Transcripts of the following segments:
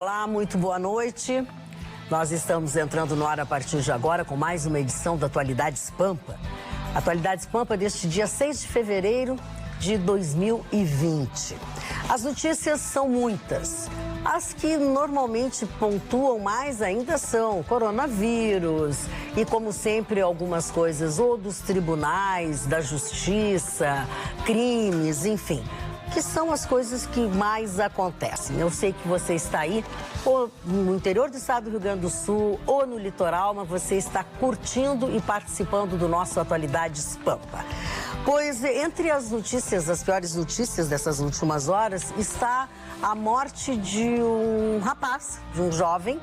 Olá, muito boa noite. Nós estamos entrando no ar a partir de agora com mais uma edição da Atualidades Pampa. Atualidades Pampa deste dia 6 de fevereiro de 2020. As notícias são muitas. As que normalmente pontuam mais ainda são coronavírus e, como sempre, algumas coisas ou dos tribunais, da justiça, crimes, enfim, que são as coisas que mais acontecem. Eu sei que você está aí, ou no interior do estado do Rio Grande do Sul, ou no litoral, mas você está curtindo e participando do nosso Atualidades Pampa. Pois entre as notícias, as piores notícias dessas últimas horas, está a morte de um rapaz, de um jovem,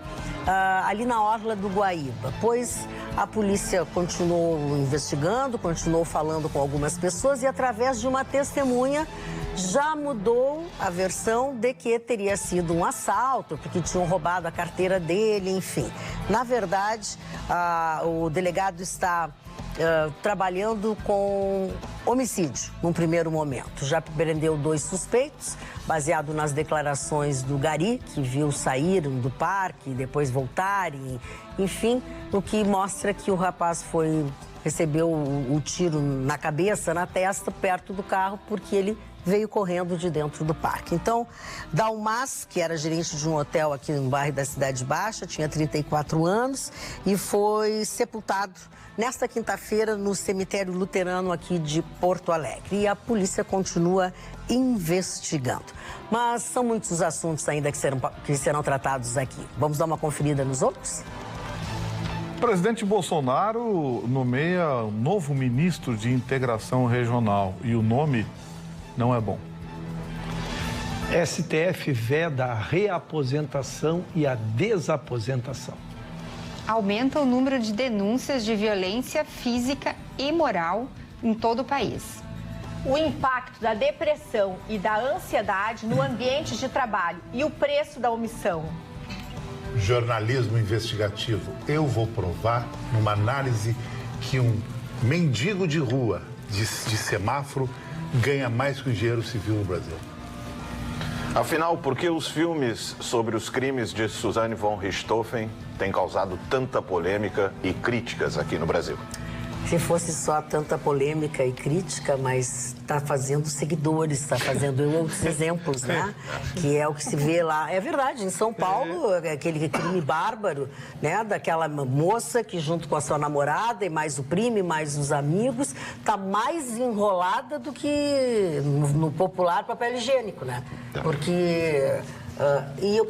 ali na orla do Guaíba. Pois a polícia continuou investigando, continuou falando com algumas pessoas e, através de uma testemunha, já mudou a versão de que teria sido um assalto, porque tinham roubado a carteira dele, enfim. Na verdade, o delegado está trabalhando com homicídio num primeiro momento. Já prendeu 2 suspeitos, baseado nas declarações do Gari, que viu saírem do parque e depois voltarem, enfim, o que mostra que o rapaz recebeu o tiro na cabeça, na testa, perto do carro, porque ele veio correndo de dentro do parque. Então, Dalmas, que era gerente de um hotel aqui no bairro da Cidade Baixa, tinha 34 anos e foi sepultado nesta quinta-feira no cemitério luterano aqui de Porto Alegre. E a polícia continua investigando. Mas são muitos os assuntos ainda que serão tratados aqui. Vamos dar uma conferida nos outros? O presidente Bolsonaro nomeia um novo ministro de integração regional e o nome não é bom. STF veda a reaposentação e a desaposentação. Aumenta o número de denúncias de violência física e moral em todo o país. O impacto da depressão e da ansiedade no ambiente de trabalho e o preço da omissão. Jornalismo investigativo. Eu vou provar numa análise que um mendigo de rua, de semáforo, ganha mais que o engenheiro civil no Brasil. Afinal, por que os filmes sobre os crimes de Suzane von Richthofen têm causado tanta polêmica e críticas aqui no Brasil? Se fosse só tanta polêmica e crítica, mas está fazendo seguidores, está fazendo outros exemplos, né? Que é o que se vê lá. É verdade, em São Paulo, aquele crime bárbaro, né? Daquela moça que, junto com a sua namorada e mais o primo, mais os amigos, está mais enrolada do que no popular papel higiênico, né? Porque... e eu,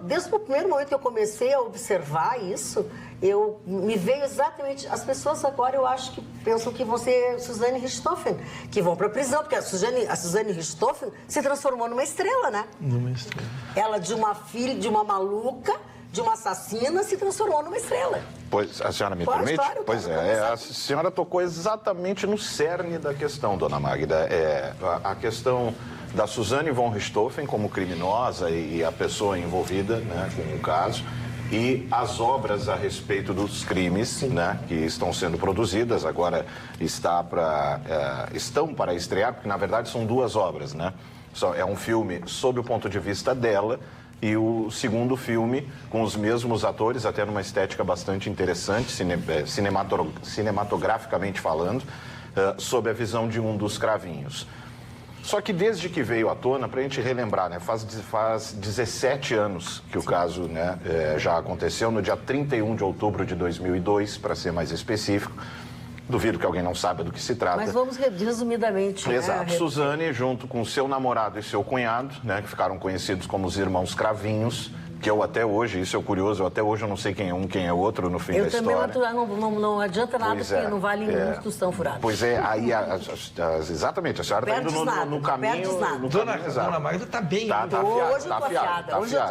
desde o primeiro momento que eu comecei a observar isso, me veio exatamente... As pessoas agora, eu acho que pensam que vão ser Suzane Richthofen, que vão para a prisão, porque a Suzane Richthofen se transformou numa estrela, né? Numa estrela. Ela, de uma filha, de uma maluca, de uma assassina, se transformou numa estrela. Pois, a senhora me permite? Claro, pois é, a senhora tocou exatamente no cerne da questão, dona Magda. A questão da Suzane von Richthofen como criminosa e a pessoa envolvida, né, com o caso, e as obras a respeito dos crimes, né, que estão sendo produzidas, agora estão para estrear, porque na verdade são 2 obras, né? É um filme sob o ponto de vista dela e o segundo filme com os mesmos atores, até numa estética bastante interessante, cinematograficamente falando, sob a visão de um dos cravinhos. Só que desde que veio à tona, para a gente relembrar, né, faz 17 anos que o caso, né, já aconteceu, no dia 31 de outubro de 2002, para ser mais específico. Duvido que alguém não saiba do que se trata. Mas vamos resumidamente. Exato. Né? Suzane, junto com seu namorado e seu cunhado, né, que ficaram conhecidos como os irmãos Cravinhos, que eu até hoje, isso é curioso, eu não sei quem é um, quem é outro no fim da história. Eu também não adianta nada, porque não vale muito tostão furado. Pois é, aí, exatamente, a senhora está indo no caminho... Dona Magda está bem. Hoje eu estou afiada. Hoje eu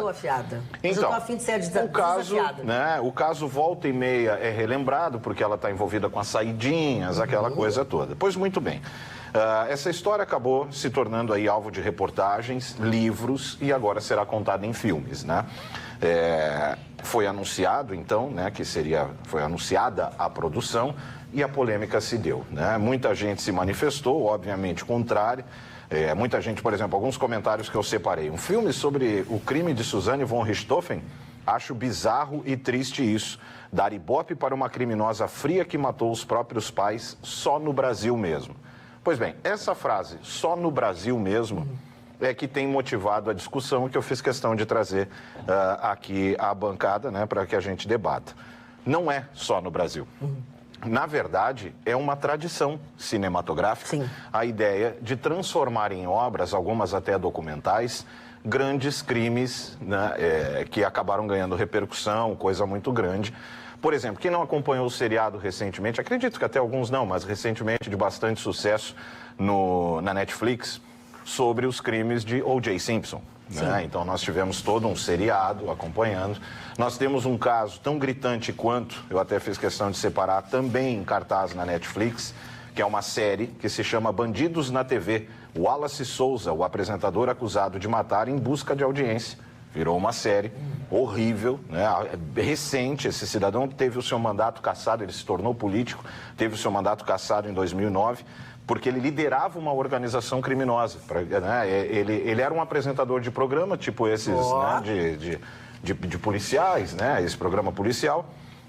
estou a fim de ser desafiada. O caso volta e meia é relembrado, porque ela está envolvida com as saidinhas, aquela coisa toda. Pois muito bem. Essa história acabou se tornando aí alvo de reportagens, livros e agora será contada em filmes, né? Foi anunciado, então, né, foi anunciada a produção e a polêmica se deu, né? Muita gente se manifestou, obviamente, contrária. Muita gente, por exemplo, alguns comentários que eu separei. Um filme sobre o crime de Suzane von Richthofen, acho bizarro e triste isso. Dar ibope para uma criminosa fria que matou os próprios pais só no Brasil mesmo. Pois bem, essa frase, só no Brasil mesmo, é que tem motivado a discussão que eu fiz questão de trazer aqui à bancada, né, para que a gente debata. Não é só no Brasil. Na verdade, é uma tradição cinematográfica. Sim. A ideia de transformar em obras, algumas até documentais, grandes crimes, né, que acabaram ganhando repercussão, coisa muito grande. Por exemplo, quem não acompanhou o seriado recentemente, acredito que até alguns não, mas recentemente de bastante sucesso na Netflix, sobre os crimes de O.J. Simpson. Né? Então nós tivemos todo um seriado acompanhando. Nós temos um caso tão gritante quanto, eu até fiz questão de separar, também em cartaz na Netflix, que é uma série que se chama Bandidos na TV. Wallace Souza, o apresentador acusado de matar em busca de audiência. Virou uma série horrível, né? Recente. Esse cidadão teve o seu mandato cassado, ele se tornou político, teve o seu mandato cassado em 2009, porque ele liderava uma organização criminosa. Né? Ele era um apresentador de programa, tipo esses, né? de policiais, né? Esse programa policial.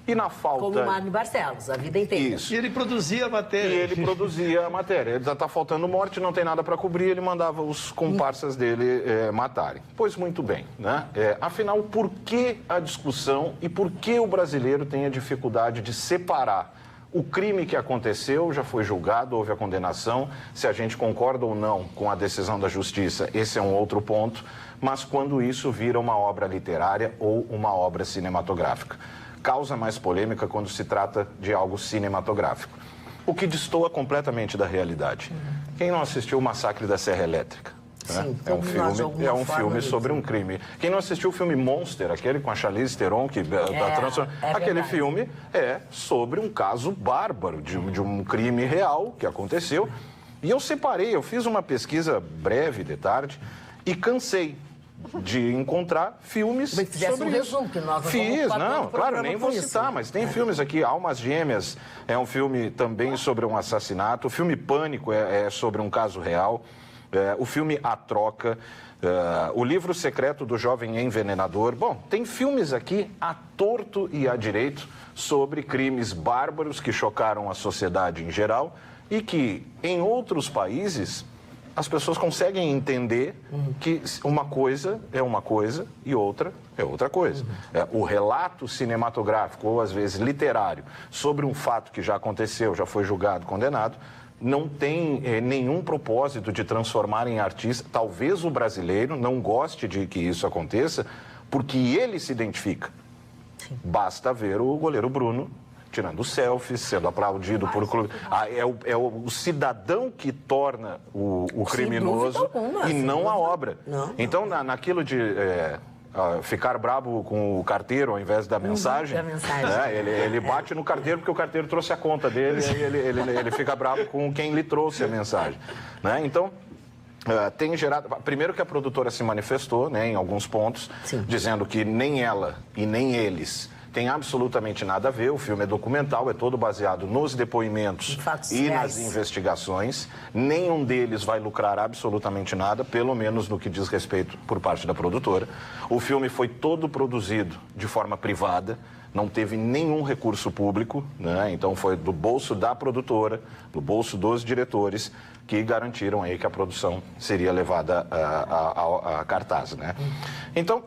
E na falta... Como o Marne Barcelos, a vida inteira. Isso. E ele produzia a matéria. Ele já está faltando morte, não tem nada para cobrir, ele mandava os comparsas dele matarem. Pois muito bem, né? Afinal, por que a discussão e por que o brasileiro tem a dificuldade de separar o crime que aconteceu, já foi julgado, houve a condenação, se a gente concorda ou não com a decisão da justiça, esse é um outro ponto, mas quando isso vira uma obra literária ou uma obra cinematográfica. Causa mais polêmica quando se trata de algo cinematográfico, o que destoa completamente da realidade. Quem não assistiu o Massacre da Serra Elétrica? Sim, é um filme sobre um crime. Quem não assistiu o filme Monster, aquele com a Charlize Theron, aquele verdade. filme é sobre um caso bárbaro de um crime real que aconteceu. E eu fiz uma pesquisa breve de tarde e cansei de encontrar filmes Mas fizesse sobre um resumo, que nós não Fiz, vamos não, claro, nem vou isso, citar, né? mas tem filmes aqui, Almas Gêmeas é um filme também sobre um assassinato, o filme Pânico é sobre um caso real, o filme A Troca, o livro secreto do jovem envenenador. Bom, tem filmes aqui à torto e à direito sobre crimes bárbaros que chocaram a sociedade em geral e que em outros países as pessoas conseguem entender que uma coisa é uma coisa e outra é outra coisa. O relato cinematográfico, ou às vezes literário, sobre um fato que já aconteceu, já foi julgado, condenado, não tem nenhum propósito de transformar em artista. Talvez o brasileiro não goste de que isso aconteça, porque ele se identifica. Sim. Basta ver o goleiro Bruno tirando selfies, sendo aplaudido por clube. É o cidadão que torna o criminoso e não a obra. Não. Então, naquilo de ficar bravo com o carteiro ao invés da mensagem, né? Ele bate no carteiro porque o carteiro trouxe a conta dele e ele fica bravo com quem lhe trouxe a mensagem. Né? Então, tem gerado... Primeiro que a produtora se manifestou, né, em alguns pontos, sim, dizendo que nem ela e nem eles tem absolutamente nada a ver. O filme é documental, é todo baseado nos depoimentos e nas investigações. Nenhum deles vai lucrar absolutamente nada, pelo menos no que diz respeito por parte da produtora. O filme foi todo produzido de forma privada, não teve nenhum recurso público, né? Então foi do bolso da produtora, do bolso dos diretores, que garantiram aí que a produção seria levada a cartaz, né? Então,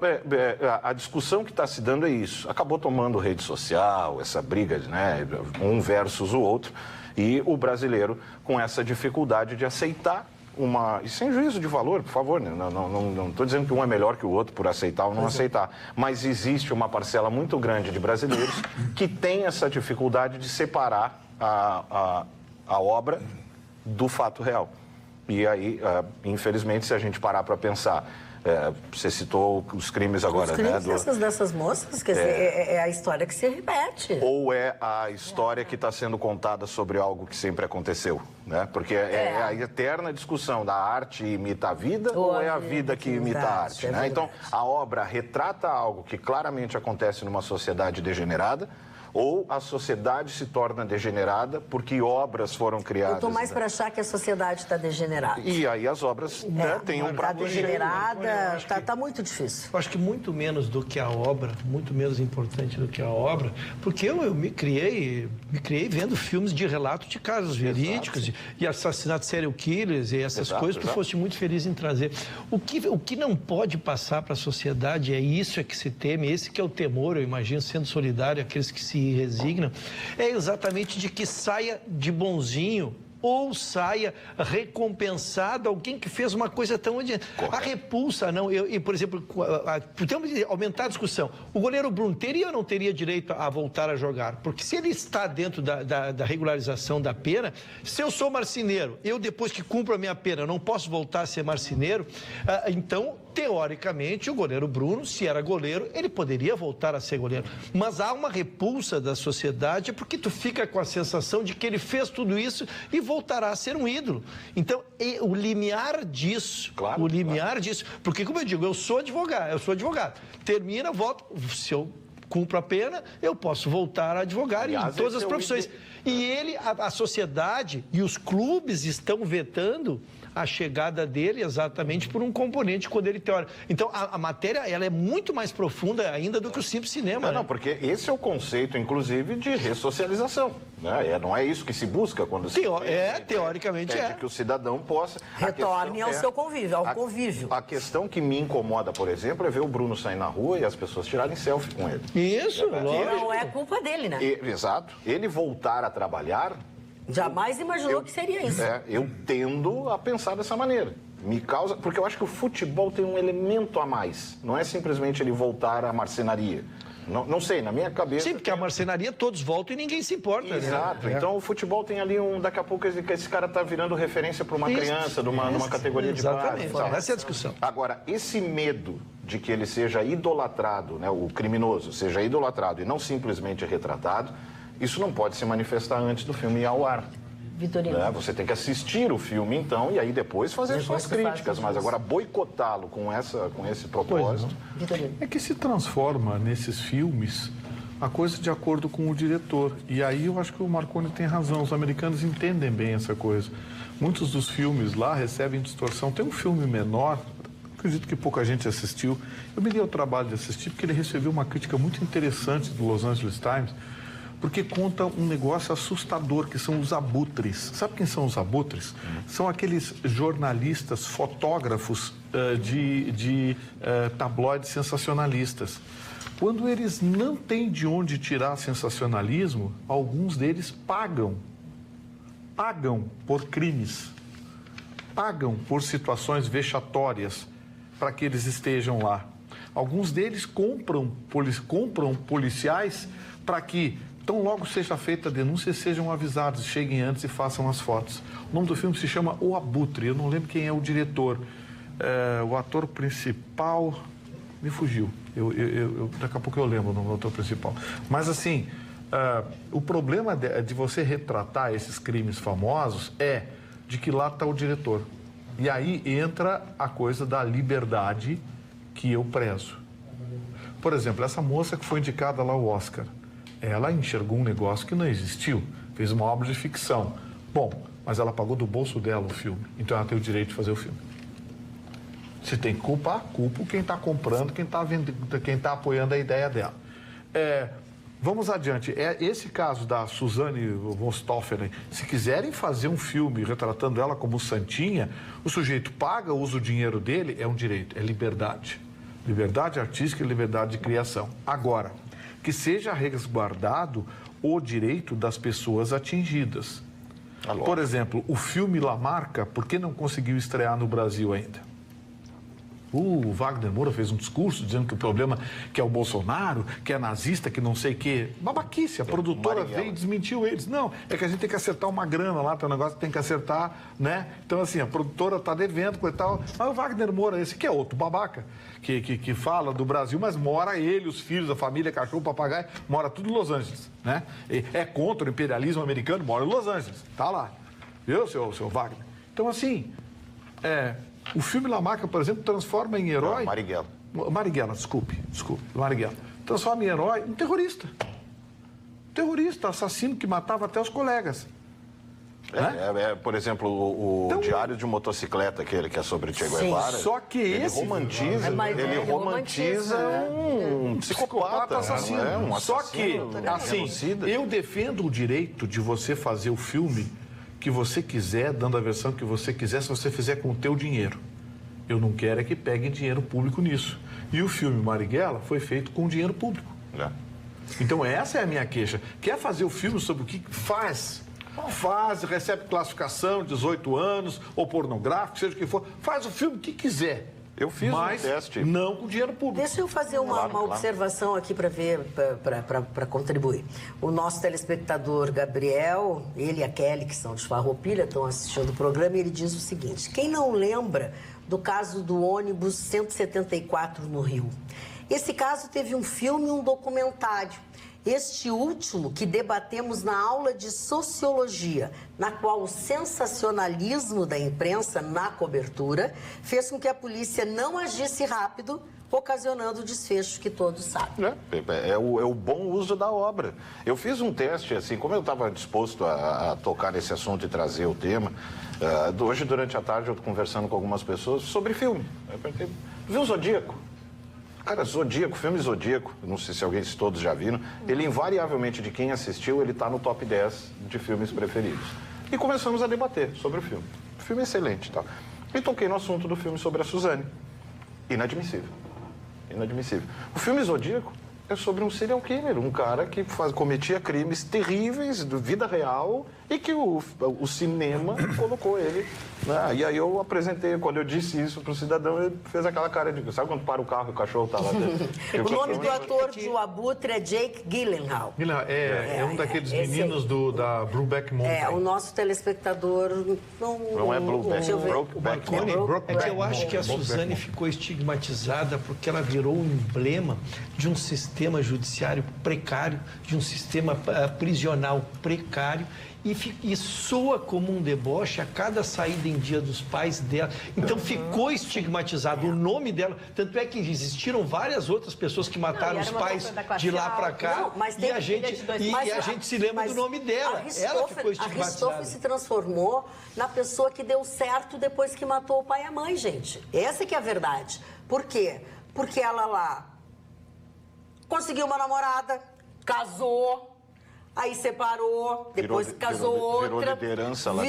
a discussão que está se dando é isso. Acabou tomando rede social, essa briga, né, um versus o outro, e o brasileiro com essa dificuldade de aceitar e sem juízo de valor, por favor, né? Não estou dizendo que um é melhor que o outro por aceitar ou não aceitar, mas existe uma parcela muito grande de brasileiros que tem essa dificuldade de separar a obra do fato real. E aí, infelizmente, se a gente parar para pensar, você citou os crimes agora, os crimes, né? Dessas moças, quer dizer, é a história que se repete. Ou é a história que está sendo contada sobre algo que sempre aconteceu, né? Porque é a eterna discussão da arte imita a vida ou é a vida que imita a arte, né? Então, a obra retrata algo que claramente acontece numa sociedade degenerada, ou a sociedade se torna degenerada porque obras foram criadas. Eu estou mais para achar que a sociedade está degenerada. E aí as obras têm um prato cheio. Degenerada, está muito difícil. Eu acho que muito menos do que a obra, muito menos importante do que a obra, porque eu me criei vendo filmes de relato de casos verídicos e assassinatos serial killers e essas coisas que eu fosse muito feliz em trazer. O que não pode passar para a sociedade, isso é que se teme, esse que é o temor, eu imagino, sendo solidário àqueles que se resignam, é exatamente de que saia de bonzinho ou saia recompensado alguém que fez uma coisa tão odiante. A repulsa, não. Por exemplo, temos que aumentar a discussão. O goleiro Bruno teria ou não teria direito a voltar a jogar? Porque se ele está dentro da regularização da pena, se eu sou marceneiro, eu depois que cumpro a minha pena não posso voltar a ser marceneiro, então, teoricamente, o goleiro Bruno, se era goleiro, ele poderia voltar a ser goleiro. Mas há uma repulsa da sociedade porque tu fica com a sensação de que ele fez tudo isso e voltará a ser um ídolo. Então, o limiar disso, disso, porque como eu digo, eu sou advogado, termina, volto, se eu cumpro a pena, eu posso voltar a advogar em todas as profissões. E a sociedade e os clubes estão vetando a chegada dele exatamente por um componente quando ele teórico. Então, a matéria ela é muito mais profunda ainda do que o simples cinema. Não, porque esse é o conceito, inclusive, de ressocialização. Né? Não é isso que se busca quando se... teoricamente é. De que o cidadão possa... Retorne ao seu convívio, ao convívio. A questão que me incomoda, por exemplo, é ver o Bruno sair na rua e as pessoas tirarem selfie com ele. Isso, não é culpa dele, né? Exato. Ele voltar a trabalhar... Jamais imaginou que seria isso. Eu tendo a pensar dessa maneira. Me causa... Porque eu acho que o futebol tem um elemento a mais. Não é simplesmente ele voltar à marcenaria. Não sei, na minha cabeça... Sim, porque a marcenaria todos voltam e ninguém se importa. Exato. Né? Então o futebol tem ali daqui a pouco esse cara está virando referência para uma criança, numa categoria de base. Exatamente. Essa é a discussão. Agora, esse medo de que ele seja idolatrado, né, o criminoso seja idolatrado e não simplesmente retratado, isso não pode se manifestar antes do filme ir ao ar. Vitorino. Você tem que assistir o filme, então, e aí depois fazer suas críticas. Mas agora, boicotá-lo com esse propósito... Vitorino. É que se transforma nesses filmes a coisa de acordo com o diretor. E aí eu acho que o Marconi tem razão. Os americanos entendem bem essa coisa. Muitos dos filmes lá recebem distorção. Tem um filme menor... Acredito que pouca gente assistiu. Eu me dei o trabalho de assistir porque ele recebeu uma crítica muito interessante do Los Angeles Times, porque conta um negócio assustador, que são os abutres. Sabe quem são os abutres? São aqueles jornalistas, fotógrafos de tabloides sensacionalistas. Quando eles não têm de onde tirar sensacionalismo, alguns deles pagam por crimes, pagam por situações vexatórias para que eles estejam lá. Alguns deles compram policiais para que, tão logo seja feita a denúncia, sejam avisados, cheguem antes e façam as fotos. O nome do filme se chama O Abutre, eu não lembro quem é o diretor. O ator principal me fugiu. Daqui a pouco eu lembro o nome do ator principal. Mas assim, o problema de você retratar esses crimes famosos é de que lá está o diretor. E aí entra a coisa da liberdade que eu prezo. Por exemplo, essa moça que foi indicada lá ao Oscar, ela enxergou um negócio que não existiu, fez uma obra de ficção. Bom, mas ela pagou do bolso dela o filme, então ela tem o direito de fazer o filme. Se tem que culpar, culpa quem está comprando, quem está apoiando a ideia dela. Vamos adiante. Esse caso da Suzanne von Stolferen, se quiserem fazer um filme retratando ela como santinha, o sujeito paga, usa o dinheiro dele, é um direito, é liberdade. Liberdade artística e liberdade de criação. Agora, que seja resguardado o direito das pessoas atingidas. Por exemplo, o filme La Marca, por que não conseguiu estrear no Brasil ainda? O Wagner Moura fez um discurso dizendo que o problema que é o Bolsonaro, que é nazista, que não sei o quê. Babaquice, a produtora veio e desmentiu eles. Não, é que a gente tem que acertar uma grana lá, tem um negócio que tem que acertar, né? Então, assim, a produtora está devendo, coisa e tal. Mas o Wagner Moura, esse que é outro babaca, que fala do Brasil, mas mora ele, os filhos, a família, cachorro, papagaio, mora tudo em Los Angeles, né? É contra o imperialismo americano, mora em Los Angeles, tá lá. Viu, seu Wagner? Então, assim, o filme La Marca, por exemplo, transforma em herói... Marighella. Marighella, desculpe. Marighella. Transforma em herói um terrorista. Terrorista, assassino que matava até os colegas. Por exemplo, o Então, Diário de Motocicleta, aquele que é sobre Che Guevara. Só que ele esse romantiza, um psicopata assassino. Um Só assassino, que, assim, genocida. eu defendo o direito de você fazer o filme que você quiser, dando a versão que você quiser, se você fizer com o teu dinheiro. Eu não quero é que peguem dinheiro público nisso. E o filme Marighella foi feito com dinheiro público. Então essa é a minha queixa. Quer fazer o filme sobre o que faz? Faz, recebe classificação, 18 anos, ou pornográfico, seja o que for. Faz o filme que quiser. Eu fiz mas um teste. Não com dinheiro público. Deixa eu fazer uma observação aqui para ver, para contribuir. O nosso telespectador Gabriel, ele e a Kelly, que são de Farroupilha, estão assistindo o programa, e ele diz o seguinte: quem não lembra do caso do ônibus 174 no Rio? Esse caso teve um filme e um documentário. Este último que debatemos na aula de Sociologia, na qual o sensacionalismo da imprensa na cobertura fez com que a polícia não agisse rápido, ocasionando o desfecho que todos sabem. É o bom uso da obra. Eu fiz um teste, assim, como eu estava disposto a tocar nesse assunto e trazer o tema, hoje, durante a tarde, eu estou conversando com algumas pessoas sobre filme. Eu perguntei, viu o Zodíaco? Cara, Zodíaco, filme Zodíaco, não sei se alguém, se todos já viram, ele invariavelmente, de quem assistiu, ele está no top 10 de filmes preferidos. E começamos a debater sobre o filme. O filme é excelente e tal. E toquei no assunto do filme sobre a Suzane. Inadmissível. Inadmissível. O filme Zodíaco é sobre um serial killer, um cara que cometia crimes terríveis de vida real e que o cinema colocou ele. Né? E aí eu apresentei, quando eu disse isso para o cidadão, ele fez aquela cara de... Sabe quando para o carro e o cachorro está lá dentro? O nome do ator do Abutre é Jake Gyllenhaal. É um daqueles meninos da Brokeback Mountain. O nosso telespectador não é Brokeback Mountain. É que eu acho que a Suzane ficou estigmatizada porque ela virou um emblema de um sistema judiciário precário, de um sistema prisional precário, e soa como um deboche a cada saída em Dia dos Pais dela. Então ficou estigmatizado o nome dela. Tanto é que existiram várias outras pessoas que mataram os pais de lá para cá. E a gente se lembra do nome dela. Ela ficou estigmatizada. A Ristoff se transformou na pessoa que deu certo depois que matou o pai e a mãe, gente. Essa que é a verdade. Por quê? Porque ela lá conseguiu uma namorada, casou, aí separou, depois casou outra. Virou liderança lá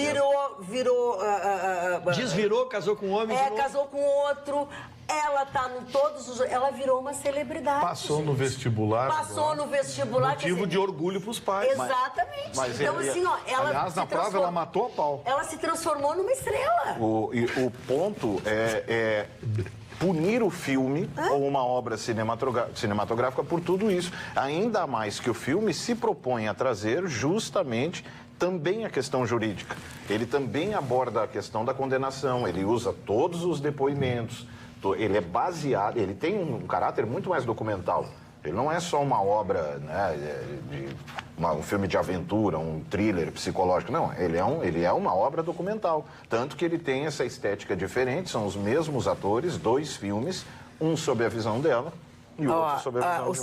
Desvirou, casou com um homem. Casou com outro. Ela tá no todos os... Ela virou uma celebridade. Passou no vestibular. Passou no vestibular. Motivo de orgulho pros pais. Exatamente. Então, assim, ó, ela... Aliás, na prova, ela matou a pau. Ela se transformou numa estrela. O ponto é punir o filme ou uma obra cinematográfica por tudo isso. Ainda mais que o filme se propõe a trazer justamente também a questão jurídica. Ele também aborda a questão da condenação, ele usa todos os depoimentos, ele é baseado, ele tem um caráter muito mais documental. Ele não é só uma obra, né, um filme de aventura, um thriller psicológico. Não, ele é uma obra documental. Tanto que ele tem essa estética diferente, são os mesmos atores, 2 filmes, um sob a visão dela e o outro sob a visão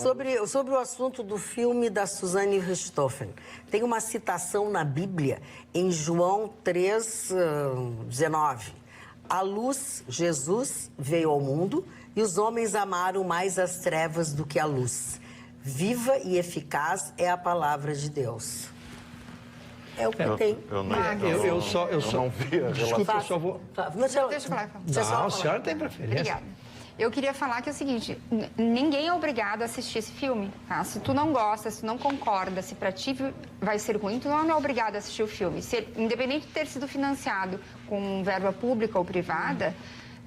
sobre o assunto do filme da Suzane Richthofen, tem uma citação na Bíblia, em João 3:19. A luz, Jesus, veio ao mundo e os homens amaram mais as trevas do que a luz. Viva e eficaz é a palavra de Deus. É o que tem. Eu não vi a relação. Desculpa, eu só vou... Deixa eu falar. Não, a senhora tem preferência. Obrigada. Eu queria falar que é o seguinte, ninguém é obrigado a assistir esse filme, tá? Se tu não gosta, se tu não concorda, se pra ti vai ser ruim, tu não é obrigado a assistir o filme. Independente de ter sido financiado com verba pública ou privada,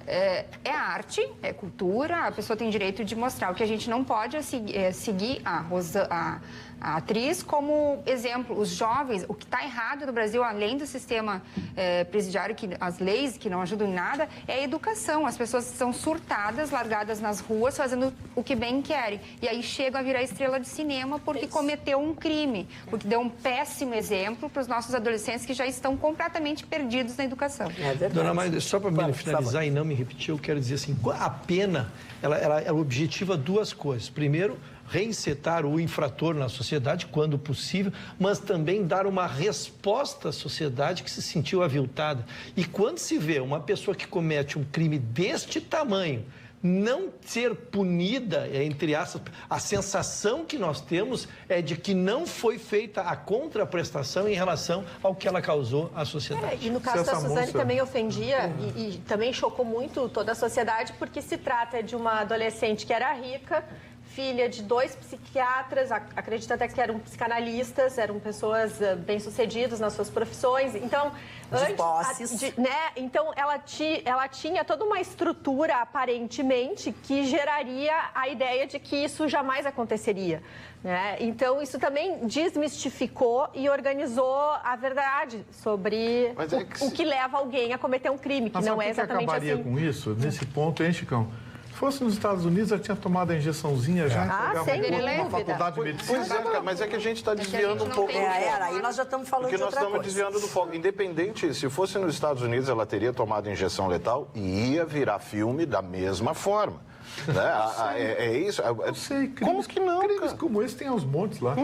é arte, é cultura, a pessoa tem direito de mostrar. O que a gente não pode é seguir a atriz como exemplo. Os jovens, o que está errado no Brasil, além do sistema presidiário, as leis que não ajudam em nada, é a educação. As pessoas são surtadas, largadas nas ruas, fazendo o que bem querem. E aí chegam a virar estrela de cinema porque cometeu um crime, porque deu um péssimo exemplo para os nossos adolescentes que já estão completamente perdidos na educação. É verdade. Dona Maria, só para finalizar e não me repetir, eu quero dizer assim, a pena, ela objetiva duas coisas. Primeiro, reinsetar o infrator na sociedade, quando possível, mas também dar uma resposta à sociedade que se sentiu aviltada. E quando se vê uma pessoa que comete um crime deste tamanho, não ser punida, entre aspas, a sensação que nós temos é de que não foi feita a contraprestação em relação ao que ela causou à sociedade. E no caso da Suzane também ofendia e também chocou muito toda a sociedade, porque se trata de uma adolescente que era rica, filha de 2 psiquiatras, acredito até que eram psicanalistas, eram pessoas bem-sucedidas nas suas profissões. Então, então ela tinha toda uma estrutura, aparentemente, que geraria a ideia de que isso jamais aconteceria. Né? Então, isso também desmistificou e organizou a verdade sobre o que leva alguém a cometer um crime, que não é exatamente assim. Mas acabaria com isso? Nesse ponto, hein, Chicão? Se fosse nos Estados Unidos, já tinha tomado a injeçãozinha, já entregava uma faculdade de medicina. Pois é, mas é que a gente está desviando um pouco do foco. Aí nós já estamos falando de outra coisa. Porque nós estamos desviando do foco. Independente, se fosse nos Estados Unidos, ela teria tomado injeção letal e ia virar filme da mesma forma. Né? É isso? Eu sei. Como que não, crimes como esse tem aos montes lá.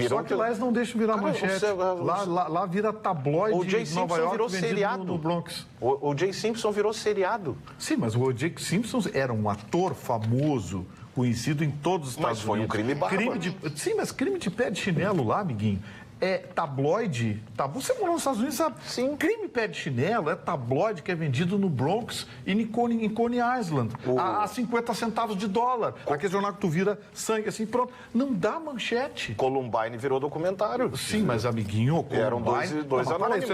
Só que lá eles não deixam virar manchete. Lá vira tabloide de Nova York virou vendido seriado. No Bronx. O J. Simpson virou seriado. Sim, mas o O.J. Simpson era um ator famoso, conhecido em todos os Estados Unidos. Mas foi um crime bárbaro. Sim, mas crime de pé de chinelo lá, amiguinho. É tabloide. Você morou nos Estados Unidos, sabe? Sim. Crime pé de chinelo é tabloide que é vendido no Bronx e em Coney Island. A 50 centavos de dólar. Aquele jornal que tu vira sangue assim, pronto. Não dá manchete. Columbine virou documentário. Sim, mas amiguinho, Columbine... Eram dois anônimos.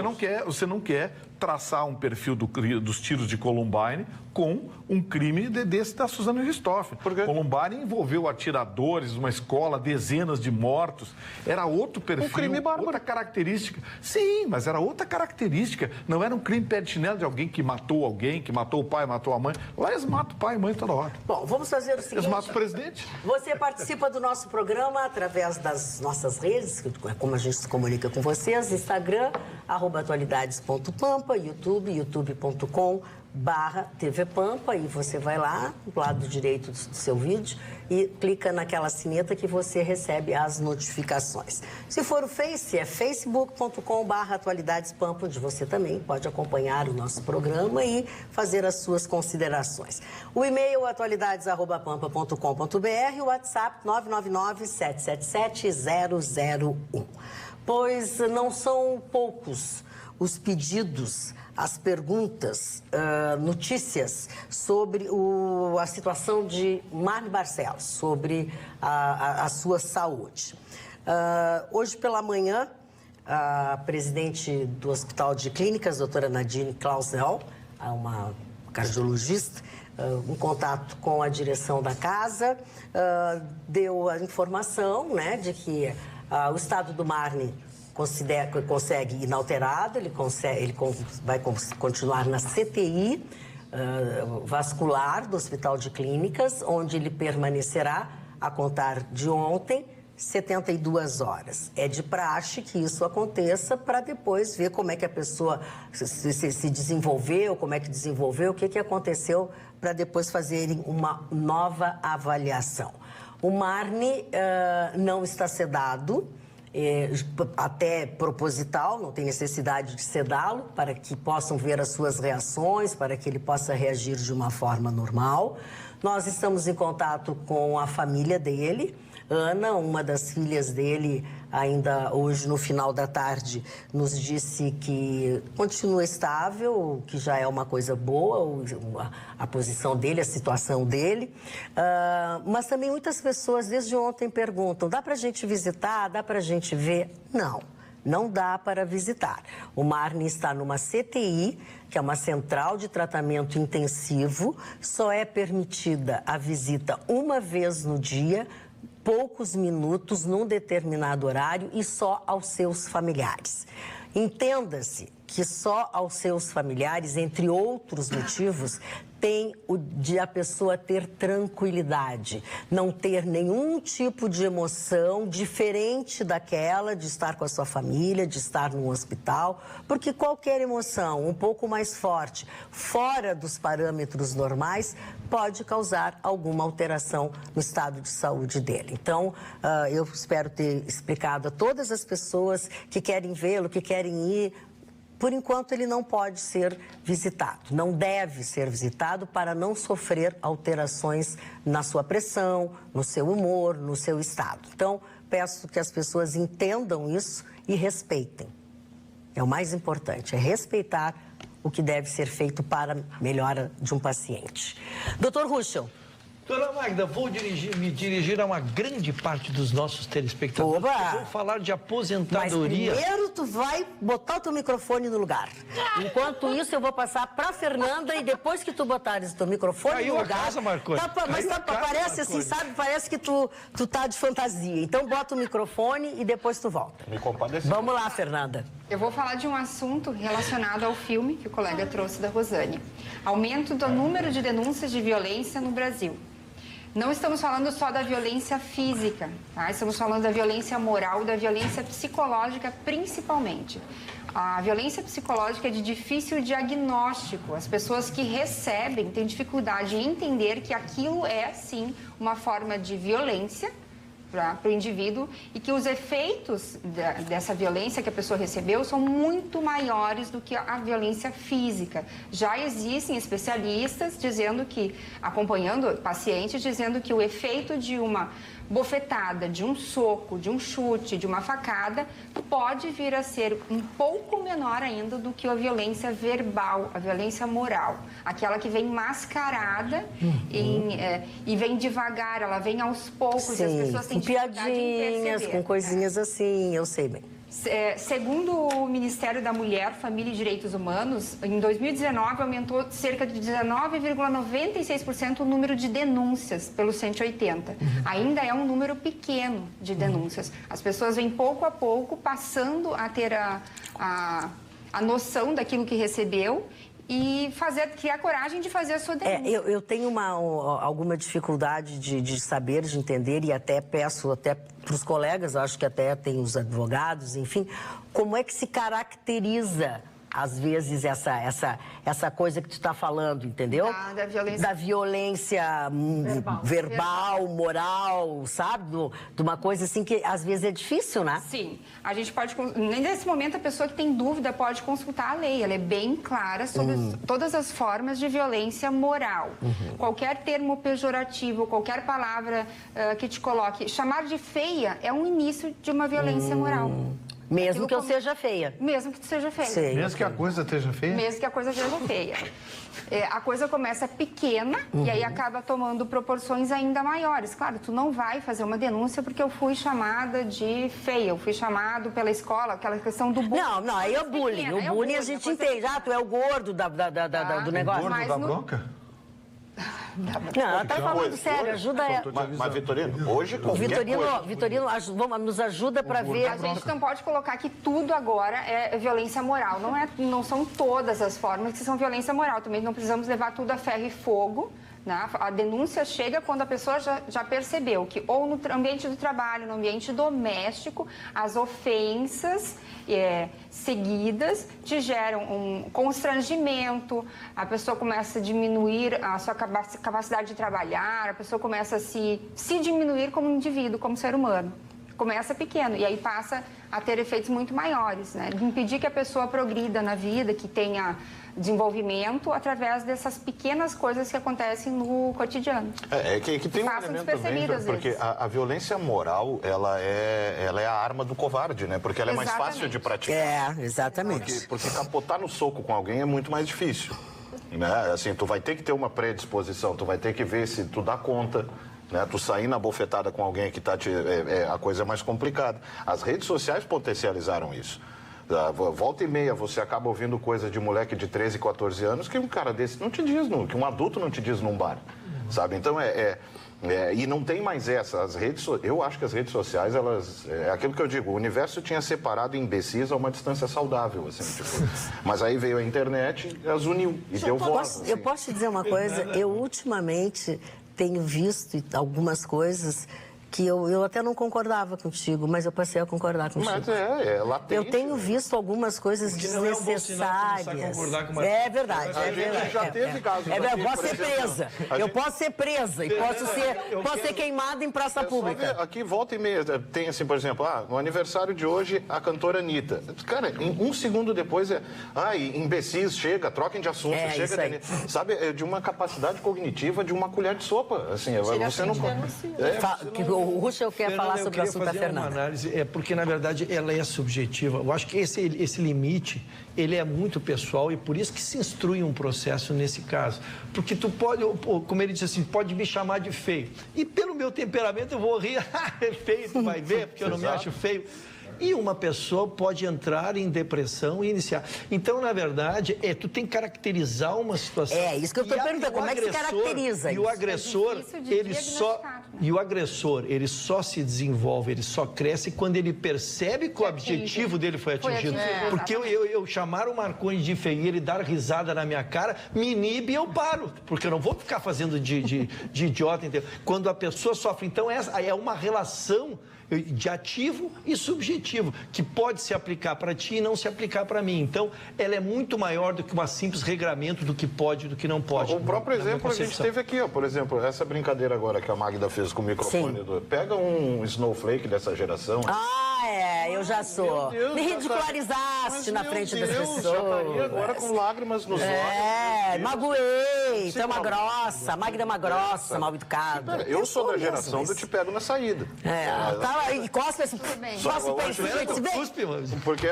Você não quer traçar um perfil dos tiros de Columbine com um crime desse da Suzane Richthofen. Por quê? Columbine envolveu atiradores, uma escola, dezenas de mortos. Era outro perfil, crime bárbaro. outra característica. Sim, mas era outra característica. Não era um crime pé de chinelo de alguém que matou alguém, que matou o pai, matou a mãe. Lá eles matam o pai e mãe toda hora. Bom, vamos fazer o seguinte... Eles matam o presidente. Você participa do nosso programa através das nossas redes, como a gente se comunica com vocês, Instagram, @atualidades.pampa, YouTube, youtube.com/TV Pampa, e você vai lá, do lado direito do seu vídeo, e clica naquela sineta que você recebe as notificações. Se for o Face, é facebook.com/atualidadespampa, onde você também pode acompanhar o nosso programa e fazer as suas considerações. O e-mail atualidades@pampa.com.br, o WhatsApp 999-777-001. Pois não são poucos os pedidos, as perguntas, notícias sobre a situação de Marne Barcelos, sobre a sua saúde. Hoje pela manhã, a presidente do Hospital de Clínicas, doutora Nadine Clausel, uma cardiologista, em contato com a direção da casa, deu a informação, né, de que o estado do Marne consegue inalterado, ele vai continuar na CTI vascular do Hospital de Clínicas, onde ele permanecerá, a contar de ontem, 72 horas. É de praxe que isso aconteça para depois ver como é que a pessoa se desenvolveu, como é que desenvolveu, o que aconteceu, para depois fazerem uma nova avaliação. O Marne não está sedado, até proposital, não tem necessidade de sedá-lo, para que possam ver as suas reações, para que ele possa reagir de uma forma normal. Nós estamos em contato com a família dele. Ana, uma das filhas dele, ainda hoje no final da tarde, nos disse que continua estável, que já é uma coisa boa, a posição dele, a situação dele. Mas também muitas pessoas desde ontem perguntam, dá para a gente visitar, dá para a gente ver? Não dá para visitar. O Marne está numa CTI, que é uma central de tratamento intensivo, só é permitida a visita uma vez no dia, poucos minutos, num determinado horário e só aos seus familiares. Entenda-se que só aos seus familiares, entre outros motivos, tem o de a pessoa ter tranquilidade, não ter nenhum tipo de emoção diferente daquela de estar com a sua família, de estar num hospital, porque qualquer emoção um pouco mais forte, fora dos parâmetros normais, pode causar alguma alteração no estado de saúde dele. Então, eu espero ter explicado a todas as pessoas que querem vê-lo, que querem ir. Por enquanto, ele não pode ser visitado, não deve ser visitado para não sofrer alterações na sua pressão, no seu humor, no seu estado. Então, peço que as pessoas entendam isso e respeitem. É o mais importante, é respeitar o que deve ser feito para a melhora de um paciente. Doutor Ruschel. Dona Magda, vou me dirigir a uma grande parte dos nossos telespectadores. Oba! Vou falar de aposentadoria. Mas primeiro tu vai botar o teu microfone no lugar. Enquanto isso, eu vou passar para Fernanda e depois que tu botares o teu microfone Caiu no lugar... a casa, Marconi. Mas parece assim, sabe? Parece que tu tá de fantasia. Então bota o microfone e depois tu volta. Me compadece. Vamos lá, Fernanda. Eu vou falar de um assunto relacionado ao filme que o colega trouxe da Rosane. Aumento do número de denúncias de violência no Brasil. Não estamos falando só da violência física, tá? Estamos falando da violência moral, da violência psicológica principalmente. A violência psicológica é de difícil diagnóstico. As pessoas que recebem têm dificuldade em entender que aquilo é, sim, uma forma de violência para o indivíduo e que os efeitos dessa violência que a pessoa recebeu são muito maiores do que a violência física. Já existem especialistas dizendo que, acompanhando pacientes, dizendo que o efeito de uma bofetada, de um soco, de um chute, de uma facada, pode vir a ser um pouco menor ainda do que a violência verbal, a violência moral. Aquela que vem mascarada e vem devagar, ela vem aos poucos. Sim, e as pessoas têm com piadinhas, com coisinhas assim, eu sei bem. Segundo o Ministério da Mulher, Família e Direitos Humanos, em 2019 aumentou cerca de 19,96% o número de denúncias pelo 180. Ainda é um número pequeno de denúncias. As pessoas vêm pouco a pouco passando a ter a noção daquilo que recebeu e criar coragem de fazer a sua denúncia. Eu tenho alguma dificuldade de saber, de entender, e até peço até para os colegas, acho que até tem os advogados, enfim, como é que se caracteriza, às vezes, essa coisa que tu está falando, entendeu? Da violência. Da violência verbal, moral, sabe? De uma coisa assim que, às vezes, é difícil, né? Sim. A gente pode... Nesse momento, a pessoa que tem dúvida pode consultar a lei. Ela é bem clara sobre todas as formas de violência moral. Qualquer termo pejorativo, qualquer palavra que te coloque... Chamar de feia é um início de uma violência moral. Mesmo que eu seja feia. Mesmo que tu seja feia. Sei. Mesmo que a coisa esteja feia? Mesmo que a coisa seja feia. A coisa começa pequena e aí acaba tomando proporções ainda maiores. Claro, tu não vai fazer uma denúncia porque eu fui chamada de feia, eu fui chamado pela escola, aquela questão do bullying. Não, aí é bullying. O bullying a gente entende. Ah, tu é o gordo do negócio. O gordo da bronca? Não, ela tá falando sério, ajuda ela. Mas Vitorino, hoje qualquer coisa... Vitorino, nos ajuda para ver. A gente não pode colocar que tudo agora é violência moral. Não são todas as formas que são violência moral. Também não precisamos levar tudo a ferro e fogo. Né? A denúncia chega quando a pessoa já percebeu que ou no ambiente do trabalho, no ambiente doméstico, as ofensas seguidas te geram um constrangimento, a pessoa começa a diminuir a sua capacidade de trabalhar, a pessoa começa a se diminuir como indivíduo, como ser humano. Começa pequeno e aí passa a ter efeitos muito maiores, né? De impedir que a pessoa progrida na vida, que tenha desenvolvimento através dessas pequenas coisas que acontecem no cotidiano. Que tem um elemento também, porque a violência moral, ela é a arma do covarde, né? Porque ela é mais fácil de praticar. Exatamente. Porque capotar no soco com alguém é muito mais difícil, né? Assim, tu vai ter que ter uma predisposição, tu vai ter que ver se tu dá conta, né? Tu sair na bofetada com alguém que tá a coisa é mais complicada. As redes sociais potencializaram isso. Volta e meia, você acaba ouvindo coisas de moleque de 13, 14 anos que um cara desse não te diz, que um adulto não te diz num bar. sabe? Então, e não tem mais essa. Eu acho que as redes sociais, elas... É aquilo que eu digo, o universo tinha separado imbecis a uma distância saudável, assim, tipo, mas aí veio a internet, as uniu e deu voz. Eu posso te dizer uma coisa? Eu, ultimamente, tenho visto algumas coisas que eu até não concordava contigo, mas eu passei a concordar contigo. Mas é latente. Eu tenho visto algumas coisas desnecessárias. É verdade, a gente já teve casos. Eu posso ser presa. Eu posso ser presa e posso ser queimada em praça pública. Aqui, volta e meia, tem assim, por exemplo, no aniversário de hoje, a cantora Anitta. Cara, um segundo depois imbecis, troquem de assunto, chega. Sabe, de uma capacidade cognitiva de uma colher de sopa. Assim, você não... O Ruschel quer falar sobre o assunto da Fernanda. Uma análise, porque, na verdade, ela é subjetiva. Eu acho que esse limite, ele é muito pessoal e por isso que se instrui um processo nesse caso. Porque tu pode, como ele disse assim, pode me chamar de feio. E pelo meu temperamento eu vou rir, é feio, tu vai ver, porque eu não me acho feio. E uma pessoa pode entrar em depressão e iniciar. Então, na verdade, tu tem que caracterizar uma situação. É, isso que eu estou perguntando, como é que se caracteriza isso? E o agressor, ele só se desenvolve, ele só cresce quando ele percebe que o objetivo dele foi atingido. Porque eu chamar o Marconi de feio e ele dar risada na minha cara, me inibe e eu paro. Porque eu não vou ficar fazendo de idiota. Entendeu? Quando a pessoa sofre, então essa é uma relação de ativo e subjetivo, que pode se aplicar para ti e não se aplicar para mim. Então, ela é muito maior do que um simples regramento do que pode e do que não pode. O próprio exemplo a gente teve aqui, por exemplo, essa brincadeira agora que a Magda fez com o microfone. Pega um snowflake dessa geração. Eu já sou. Me ridicularizaste na frente das pessoas. Agora com lágrimas nos olhos. Magoei, tu é uma grossa, a Magda é uma grossa, mal educada. Eu sou da geração do te pego na saída. E cospe assim, porque,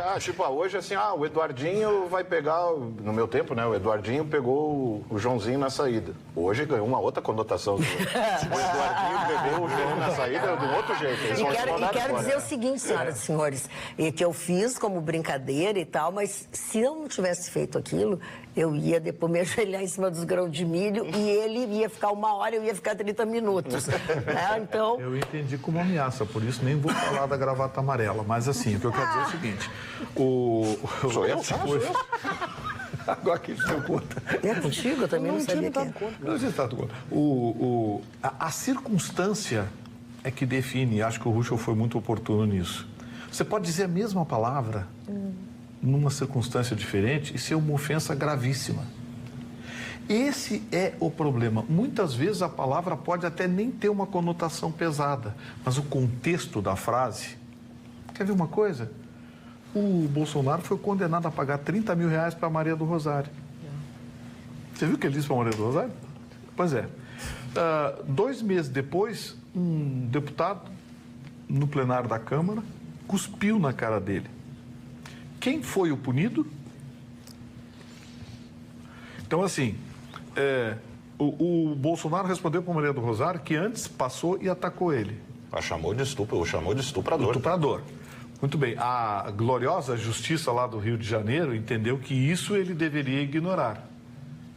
hoje assim, o Eduardinho vai pegar, no meu tempo, né, o Eduardinho pegou o Joãozinho na saída. Hoje ganhou uma outra conotação. O Eduardinho pegou o João na saída de um outro jeito. E quero dizer o seguinte, senhoras e senhores, que eu fiz como brincadeira e tal, mas se eu não tivesse feito aquilo, eu ia depois me ajoelhar em cima dos grãos de milho e ele ia ficar 1 hora, eu ia ficar 30 minutos. Então... Eu entendi como ameaça, por isso nem vou falar da gravata amarela. Mas assim, o que eu quero dizer é o seguinte... Sou eu? Agora que ele deu conta. É contigo? Eu também não sabia que era. Não tinha dado conta. A circunstância é que define, acho que o Ruschel foi muito oportuno nisso. Você pode dizer a mesma palavra numa circunstância diferente e ser uma ofensa gravíssima. Esse é o problema. Muitas vezes a palavra pode até nem ter uma conotação pesada, mas o contexto da frase... Quer ver uma coisa? O Bolsonaro foi condenado a pagar 30 mil reais para Maria do Rosário. Você viu o que ele disse para Maria do Rosário? Pois é. 2 meses depois, um deputado, no plenário da Câmara, cuspiu na cara dele. Quem foi o punido? Então, assim, o Bolsonaro respondeu para Maria do Rosário que antes passou e atacou ele. Chamou de estuprador. Estuprador. Muito bem. A gloriosa justiça lá do Rio de Janeiro entendeu que isso ele deveria ignorar.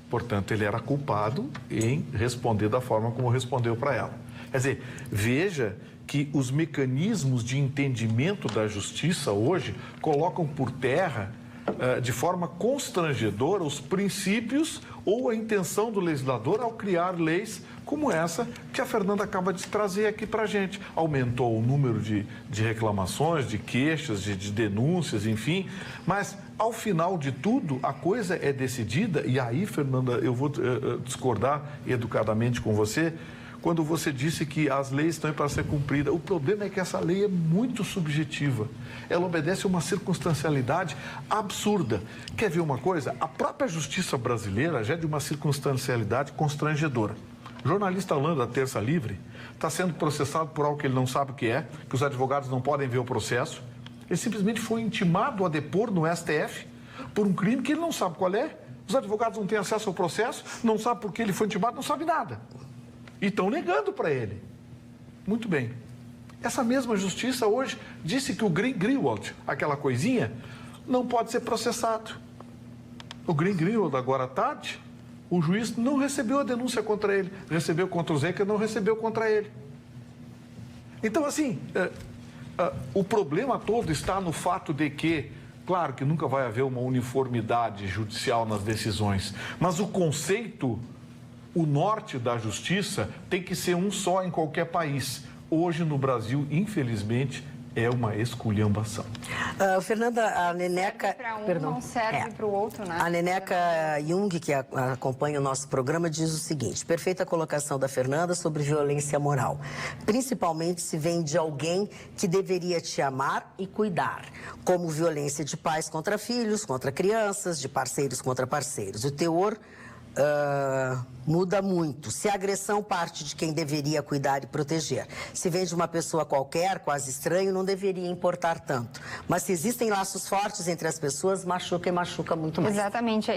Portanto, ele era culpado em responder da forma como respondeu para ela. Quer dizer, veja que os mecanismos de entendimento da justiça hoje colocam por terra, de forma constrangedora, os princípios ou a intenção do legislador ao criar leis como essa que a Fernanda acaba de trazer aqui para a gente. Aumentou o número de reclamações, de queixas, de denúncias, enfim, mas ao final de tudo a coisa é decidida, e aí, Fernanda, eu vou discordar educadamente com você, quando você disse que as leis estão para ser cumpridas. O problema é que essa lei é muito subjetiva. Ela obedece a uma circunstancialidade absurda. Quer ver uma coisa? A própria justiça brasileira já é de uma circunstancialidade constrangedora. O jornalista Alain, da Terça Livre, está sendo processado por algo que ele não sabe o que é, que os advogados não podem ver o processo. Ele simplesmente foi intimado a depor no STF por um crime que ele não sabe qual é. Os advogados não têm acesso ao processo, não sabem por que ele foi intimado, não sabe nada. E estão negando para ele. Muito bem. Essa mesma justiça hoje disse que o Greenwald, aquela coisinha, não pode ser processado. O Greenwald, agora à tarde, o juiz não recebeu a denúncia contra ele, recebeu contra o Zeca, não recebeu contra ele. Então, assim, o problema todo está no fato de que, claro que nunca vai haver uma uniformidade judicial nas decisões, mas o conceito, o norte da justiça tem que ser um só em qualquer país. Hoje, no Brasil, infelizmente, é uma esculhambação. Fernanda, a Neneca... Para um não serve para o outro, né? A Neneca Jung, que acompanha o nosso programa, diz o seguinte: perfeita colocação da Fernanda sobre violência moral. Principalmente se vem de alguém que deveria te amar e cuidar, como violência de pais contra filhos, contra crianças, de parceiros contra parceiros. O teor muda muito. Se a agressão parte de quem deveria cuidar e proteger, se vem de uma pessoa qualquer, quase estranho, não deveria importar tanto. Mas se existem laços fortes entre as pessoas, machuca e machuca muito mais. Exatamente.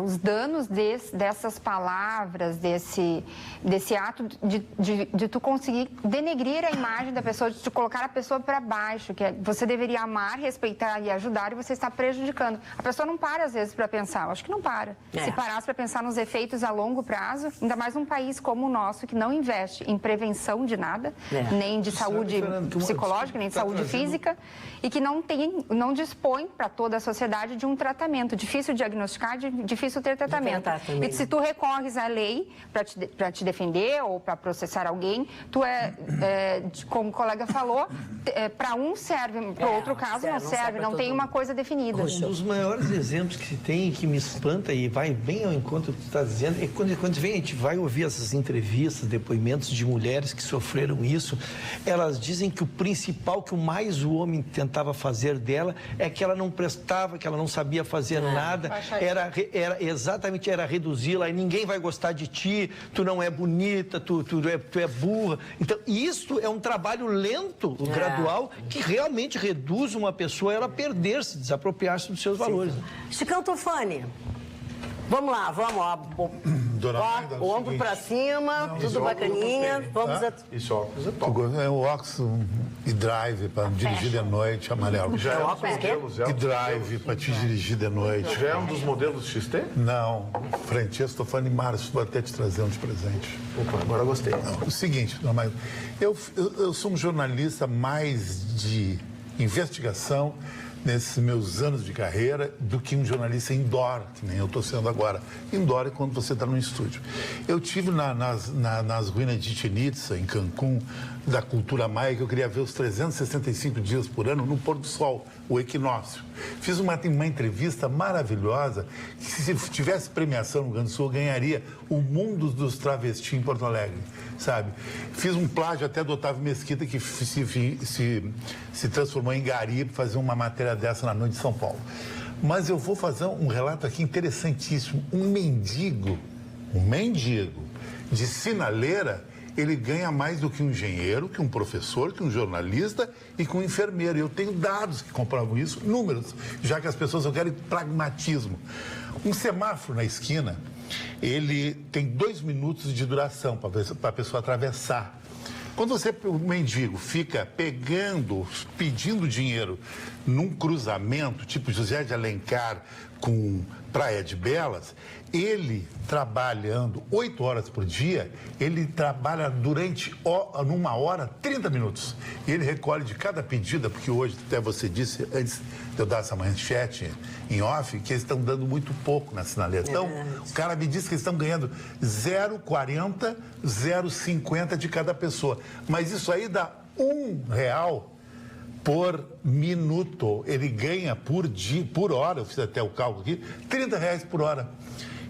Os danos dessas palavras, desse ato de tu conseguir denegrir a imagem da pessoa, de tu colocar a pessoa para baixo, que você deveria amar, respeitar e ajudar, e você está prejudicando. A pessoa não para, às vezes, para pensar. Eu acho que não para. Se parasse para pensar nos efeitos a longo prazo, ainda mais um país como o nosso, que não investe em prevenção de nada, nem de saúde psicológica, nem de saúde física, e que não dispõe para toda a sociedade de um tratamento. Difícil diagnosticar, difícil ter tratamento. E se tu recorres à lei para te defender ou para processar alguém, tu como o colega falou, para um serve, para o outro caso não serve, não tem uma coisa definida. Um dos maiores exemplos que se tem, que me espanta e vai bem ao encontro do que tu está dizendo, é quando a gente vai ouvir essas entrevistas, depoimentos de mulheres que sofreram isso, elas dizem que o principal, que o mais o homem tentava fazer dela, é que ela não prestava, que ela não sabia fazer nada, era reduzi-la, e ninguém vai gostar de ti, tu não é bonita, tu é burra. Então, isso é um trabalho lento, gradual, que realmente reduz uma pessoa a ela perder-se, desapropriar-se dos seus valores. Chicão Tufani, vamos lá, o ombro pra cima, tudo bacaninha. Esse óculos é top. É o óculos e drive para dirigir de noite, amarelo. Já é um dos modelos. E drive para te dirigir de noite. Já é um dos modelos XT? Não, Francesco, estou falando em março, vou até te trazer um de presente. Opa, agora gostei. Não, o seguinte, eu sou um jornalista mais de investigação nesses meus anos de carreira do que um jornalista indoor, que nem eu estou sendo agora. Indoor é quando você está no estúdio. Eu tive nas ruínas de Chichén Itzá, em Cancún, da cultura maia, que eu queria ver os 365 dias por ano no pôr do sol, o equinócio. Fiz uma entrevista maravilhosa, que se tivesse premiação no Rio Grande do Sul, eu ganharia o Mundo dos Travestis em Porto Alegre, sabe? Fiz um plágio até do Otávio Mesquita, que se transformou em gari para fazer uma matéria dessa na noite de São Paulo. Mas eu vou fazer um relato aqui interessantíssimo. Um mendigo de sinaleira, ele ganha mais do que um engenheiro, que um professor, que um jornalista e que um enfermeiro. Eu tenho dados que comprovam isso, números, já que as pessoas querem pragmatismo. Um semáforo na esquina, ele tem 2 minutos de duração para a pessoa atravessar. Quando o mendigo fica pedindo dinheiro num cruzamento, tipo José de Alencar com Praia de Belas, ele trabalhando 8 horas por dia, ele trabalha numa hora, 30 minutos. E ele recolhe de cada pedida, porque hoje, até você disse, antes de eu dar essa manchete em off, que eles estão dando muito pouco na sinaleira. Então, o cara me disse que eles estão ganhando 0,40, 0,50 de cada pessoa. Mas isso aí dá R$1 por minuto. Ele ganha por hora, eu fiz até o cálculo aqui, R$30 por hora.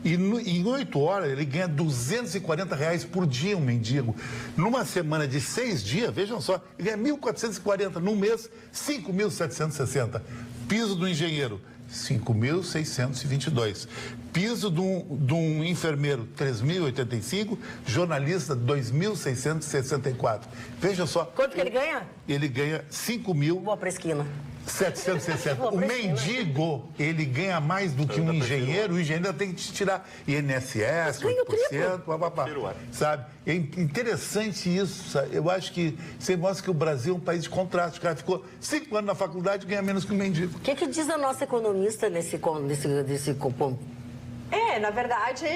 E em 8 horas ele ganha R$240 por dia, um mendigo. Numa semana de 6 dias, vejam só, ele ganha 1.440. Num mês, 5.760. Piso do engenheiro, 5.622. Piso de um enfermeiro, 3.085. Jornalista, 2.664. Veja só. Quanto que ele ganha? Ele ganha 5.000. Vou pra esquina. 760. O mendigo, ele ganha mais do que um engenheiro. O engenheiro ainda tem que te tirar INSS, 8%, papapá, sabe? É interessante isso, sabe? Eu acho que você mostra que o Brasil é um país de contraste. O cara ficou 5 anos na faculdade e ganha menos que um mendigo. O que diz a nossa economista nesse Na verdade...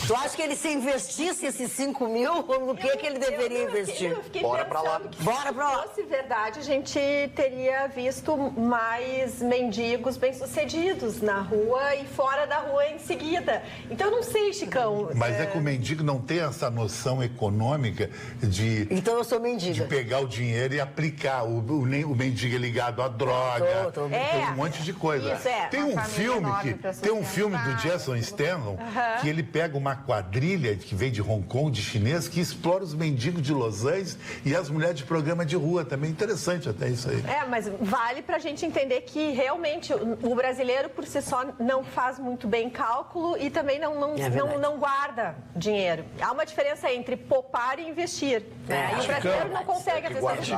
Tu acha que ele se investisse esses 5 mil, no que ele deveria investir? Bora pra lá. Bora pra lá. Se fosse verdade, a gente teria visto mais mendigos bem-sucedidos na rua e fora da rua em seguida. Então, não sei, Chicão. Mas é que o mendigo não tem essa noção econômica de... Então eu sou mendiga. De pegar o dinheiro e aplicar. O mendigo é ligado à droga, tem um monte de coisa. Isso, Tem um filme do Jason Statham que ele pega uma quadrilha que vem de Hong Kong, de chinês, que explora os mendigos de Los Angeles e as mulheres de programa de rua. Também interessante até isso aí. Mas vale pra gente entender que realmente o brasileiro por si só não faz muito bem cálculo e também não guarda dinheiro. Há uma diferença entre poupar e investir. Né? E o brasileiro não consegue fazer isso.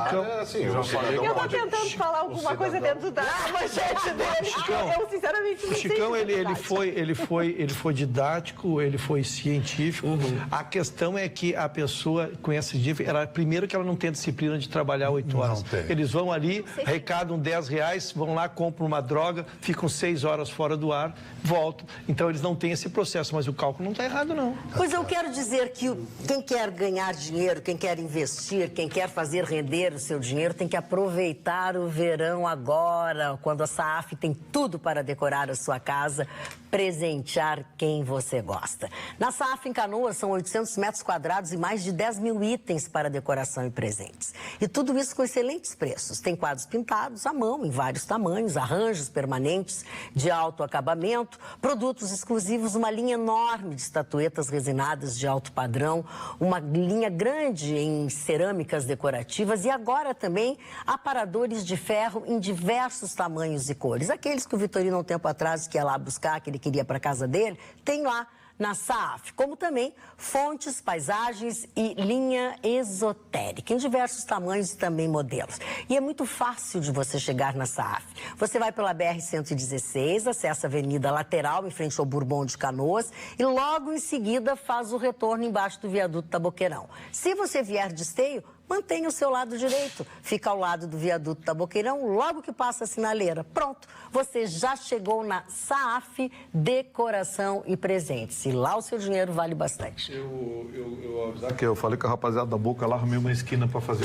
Eu tô tentando falar alguma coisa dentro da manchete dele. Eu sinceramente não sei. O Chicão, ele foi didático, ele foi científico. A questão é que a pessoa com esse nível, primeiro que ela não tem disciplina de trabalhar 8 horas. Eles vão ali, arrecadam R$10, vão lá, compram uma droga, ficam 6 horas fora do ar, voltam. Então eles não têm esse processo, mas o cálculo não está errado, não. Pois eu quero dizer que quem quer ganhar dinheiro, quem quer investir, quem quer fazer render o seu dinheiro, tem que aproveitar o verão agora, quando a SAAF tem tudo para decorar a sua casa, presentear quem você gosta. Na SAAF em Canoas são 800 metros quadrados e mais de 10 mil itens para decoração e presentes. E tudo isso com excelentes preços. Tem quadros pintados à mão, em vários tamanhos, arranjos permanentes de alto acabamento, produtos exclusivos, uma linha enorme de estatuetas resinadas de alto padrão, uma linha grande em cerâmicas decorativas e agora também aparadores de ferro em diversos tamanhos e cores. Aqueles que o Vitorino, um tempo atrás, que ia lá buscar, que ele queria para casa dele, tem lá na SAAF, como também fontes, paisagens e linha esotérica, em diversos tamanhos e também modelos. E é muito fácil de você chegar na SAAF. Você vai pela BR-116, acessa a Avenida Lateral, em frente ao Bourbon de Canoas, e logo em seguida faz o retorno embaixo do viaduto Taboqueirão. Se você vier de Esteio, mantenha o seu lado direito. Fica ao lado do viaduto Taboqueirão, logo que passa a sinaleira. Pronto, você já chegou na SAAF Decoração e Presentes. E lá o seu dinheiro vale bastante. Eu falei com a rapaziada da Boca lá, arrumei uma esquina para fazer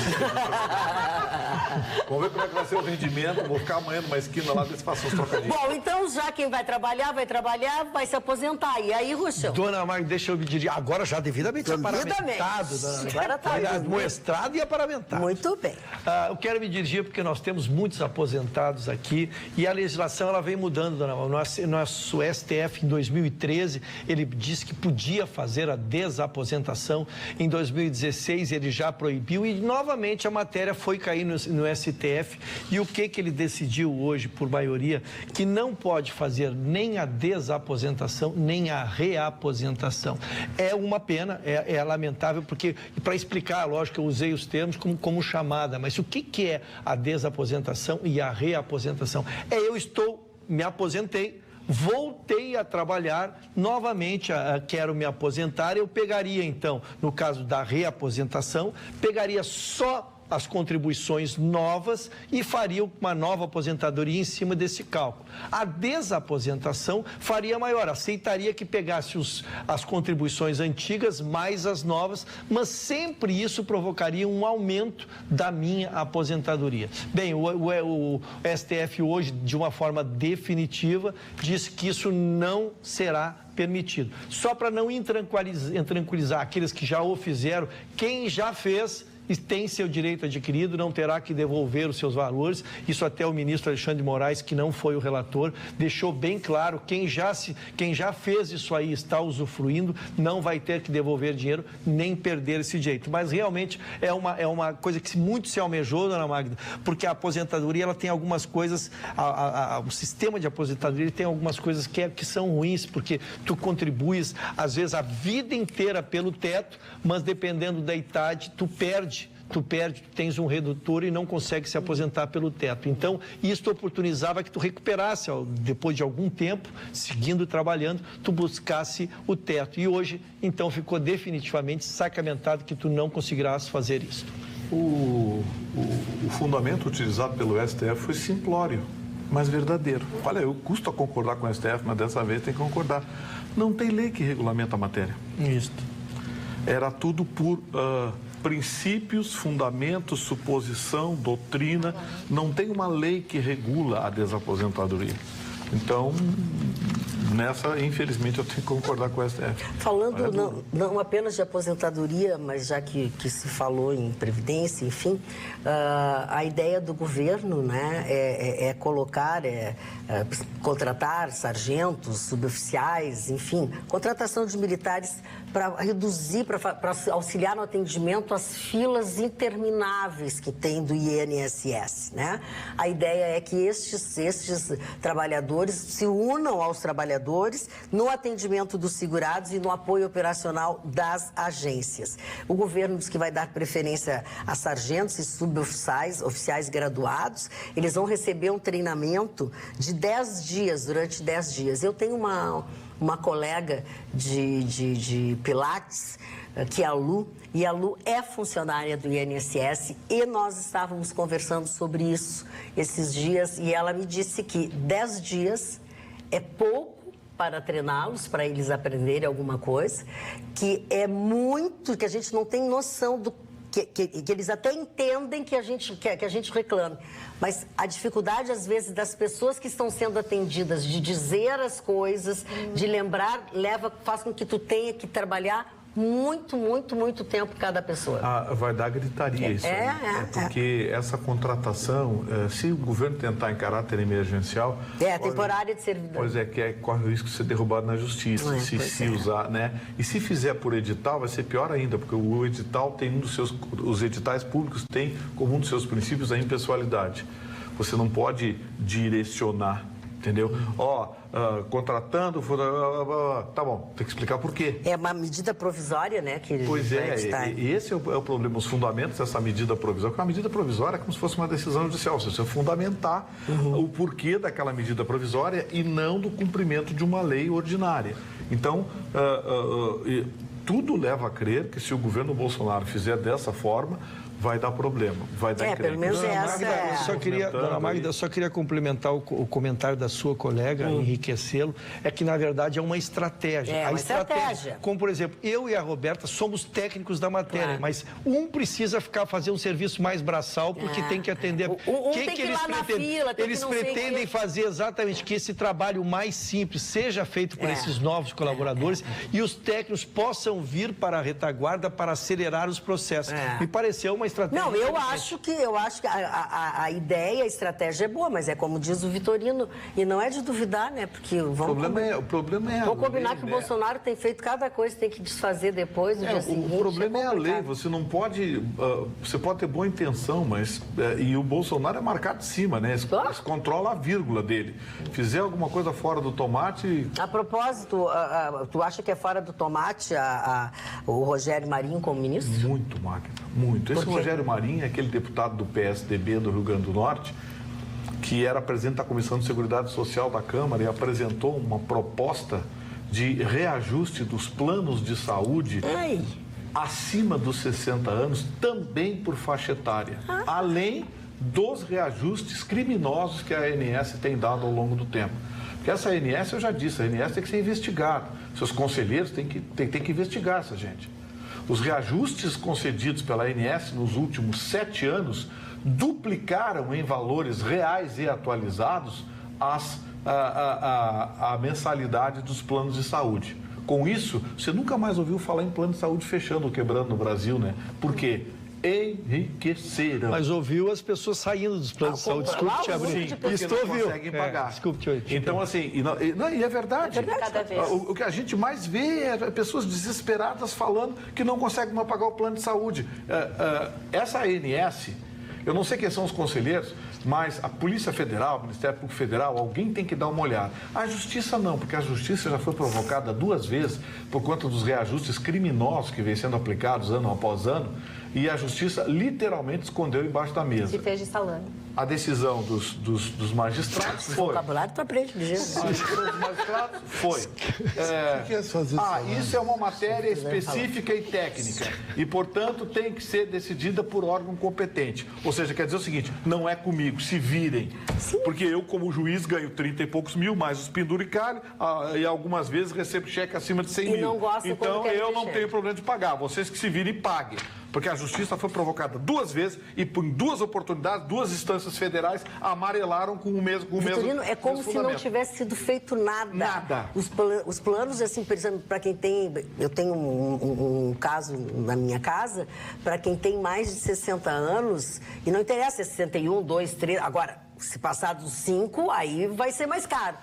Vamos ver como é que vai ser o rendimento. Vou ficar amanhã numa esquina lá, ver se faço uns trocadinhos. Bom, então já quem vai trabalhar, vai se aposentar. E aí, Ruxão? Dona Magda, deixa eu me dirigir. Agora já devidamente aparamentado. Agora tá moestrado e aparamentado. Muito bem. Eu quero me dirigir porque nós temos muitos aposentados aqui e a legislação ela vem mudando, dona Magda. Nosso STF, em 2013, ele disse que podia fazer a desaposentação. Em 2016, ele já proibiu e, novamente, a matéria foi cair no STF. E o que ele decidiu hoje, por maioria, que não pode fazer nem a desaposentação, nem a reaposentação. É uma pena, é lamentável, porque, para explicar, lógico, eu usei os termos como chamada, mas o que é a desaposentação e a reaposentação? Me aposentei, voltei a trabalhar, novamente quero me aposentar, eu pegaria então, no caso da reaposentação, pegaria só as contribuições novas e faria uma nova aposentadoria em cima desse cálculo. A desaposentação faria maior, aceitaria que pegasse as contribuições antigas mais as novas, mas sempre isso provocaria um aumento da minha aposentadoria. Bem, o STF hoje, de uma forma definitiva, disse que isso não será permitido. Só para não intranquilizar aqueles que já o fizeram, quem já fez tem seu direito adquirido, não terá que devolver os seus valores. Isso até o ministro Alexandre de Moraes, que não foi o relator, deixou bem claro, quem já fez isso aí, está usufruindo, não vai ter que devolver dinheiro, nem perder esse direito. Mas realmente é uma coisa que muito se almejou, dona Magda, porque a aposentadoria ela tem algumas coisas, o sistema de aposentadoria ele tem algumas coisas que são ruins, porque tu contribuis, às vezes, a vida inteira pelo teto, mas dependendo da idade, tu tens um redutor e não consegue se aposentar pelo teto. Então, isso oportunizava que tu recuperasse, depois de algum tempo, seguindo trabalhando, tu buscasse o teto. E hoje, então, ficou definitivamente sacramentado que tu não conseguirás fazer isso. O fundamento utilizado pelo STF foi simplório. mais verdadeiro. Olha, eu custo a concordar com o STF, mas dessa vez tem que concordar. Não tem lei que regulamenta a matéria. Isso. Era tudo por princípios, fundamentos, suposição, doutrina. Não tem uma lei que regula a desaposentadoria. Então, nessa, infelizmente, eu tenho que concordar com o STF. Falando não apenas de aposentadoria, mas já que se falou em previdência, enfim, a ideia do governo, né, é colocar, contratar sargentos, suboficiais, enfim, contratação de militares para reduzir, para auxiliar no atendimento às filas intermináveis que tem do INSS, né? A ideia é que estes trabalhadores se unam aos trabalhadores no atendimento dos segurados e no apoio operacional das agências. O governo diz que vai dar preferência a sargentos e suboficiais, oficiais graduados. Eles vão receber um treinamento de 10 dias, durante 10 dias. Eu tenho uma colega de Pilates, que é a Lu, e a Lu é funcionária do INSS e nós estávamos conversando sobre isso esses dias e ela me disse que 10 dias é pouco para treiná-los, para eles aprenderem alguma coisa, que é muito, que a gente não tem noção do que eles até entendem que a gente reclame. Mas a dificuldade, às vezes, das pessoas que estão sendo atendidas de dizer as coisas, de lembrar, faz com que tu tenha que trabalhar muito tempo cada pessoa. Vai dar gritaria isso aí. Porque essa contratação, se o governo tentar em caráter emergencial... temporária de servidão. Pois corre o risco de ser derrubado na justiça, se usar, né? E se fizer por edital, vai ser pior ainda, porque o edital tem os editais públicos têm como um dos seus princípios a impessoalidade. Você não pode direcionar, entendeu? Contratando, tá bom, tem que explicar por quê. É uma medida provisória, né? Pois esse é o problema, os fundamentos dessa medida provisória, porque uma medida provisória é como se fosse uma decisão judicial, você fundamentar o porquê daquela medida provisória e não do cumprimento de uma lei ordinária. Então, tudo leva a crer que se o governo Bolsonaro fizer dessa forma, vai dar problema, vai dar pelo menos Dona Magda, só queria complementar o comentário da sua colega, enriquecê-lo, é que, na verdade, é uma estratégia. Uma estratégia. Como, por exemplo, eu e a Roberta somos técnicos da matéria, mas um precisa fazer um serviço mais braçal, porque tem que atender... tem que ir lá na fila, eles pretendem fazer exatamente que esse trabalho mais simples seja feito por esses novos colaboradores e os técnicos possam vir para a retaguarda para acelerar os processos. Me pareceu uma estratégia. Não, eu acho que a ideia, a estratégia é boa, mas é como diz o Vitorino, e não é de duvidar, né? Porque o problema é a lei, combinar que o Bolsonaro tem feito cada coisa, tem que desfazer depois, no dia seguinte. O problema é a lei, você não pode... você pode ter boa intenção, mas... e o Bolsonaro é marcado de cima, né? Eles controlam a vírgula dele. Fizer alguma coisa fora do tomate... A propósito, tu acha que é fora do tomate o Rogério Marinho como ministro? Muito, Magda, muito. Esse Rogério Marinho é aquele deputado do PSDB do Rio Grande do Norte que era presidente da Comissão de Seguridade Social da Câmara e apresentou uma proposta de reajuste dos planos de saúde acima dos 60 anos, também por faixa etária, além dos reajustes criminosos que a ANS tem dado ao longo do tempo. Porque essa ANS, eu já disse, a ANS tem que ser investigada. Seus conselheiros têm que investigar essa gente. Os reajustes concedidos pela ANS nos últimos 7 anos duplicaram em valores reais e atualizados a mensalidade dos planos de saúde. Com isso, você nunca mais ouviu falar em plano de saúde fechando ou quebrando no Brasil, né? Por quê? Enriqueceram. Mas ouviu as pessoas saindo dos planos de saúde. Desculpe te abrir. Porque não conseguem pagar. Desculpe te Então, assim, e é verdade. O que a gente mais vê é pessoas desesperadas falando que não conseguem mais pagar o plano de saúde. Essa ANS, eu não sei quem são os conselheiros, mas a Polícia Federal, o Ministério Público Federal, alguém tem que dar uma olhada. A Justiça não, porque a Justiça já foi provocada 2 vezes por conta dos reajustes criminosos que vêm sendo aplicados ano após ano. E a justiça literalmente escondeu embaixo da mesa. Se fez de salame. A decisão dos magistrados O foi... vocabulário tu aprende de jeito. A decisão dos magistrados foi... isso é uma matéria específica e técnica e, portanto, tem que ser decidida por órgão competente. Ou seja, quer dizer o seguinte, não é comigo, se virem. Sim. Porque eu, como juiz, ganho 30 e poucos mil, mais os penduricalhos, e algumas vezes recebo cheque acima de 100 mil. Não gosto então, eu não cheque. tenho problema de pagar. Vocês que se virem, paguem. Porque a justiça foi provocada 2 vezes e, por 2 oportunidades, 2 instâncias federais amarelaram com o mesmo Vitorino, é como se não tivesse sido feito nada. Nada. Os planos, assim, por exemplo, para quem tem... Eu tenho um caso na minha casa, para quem tem mais de 60 anos, e não interessa, é 61, 2, 3... Agora, se passar dos 5, aí vai ser mais caro.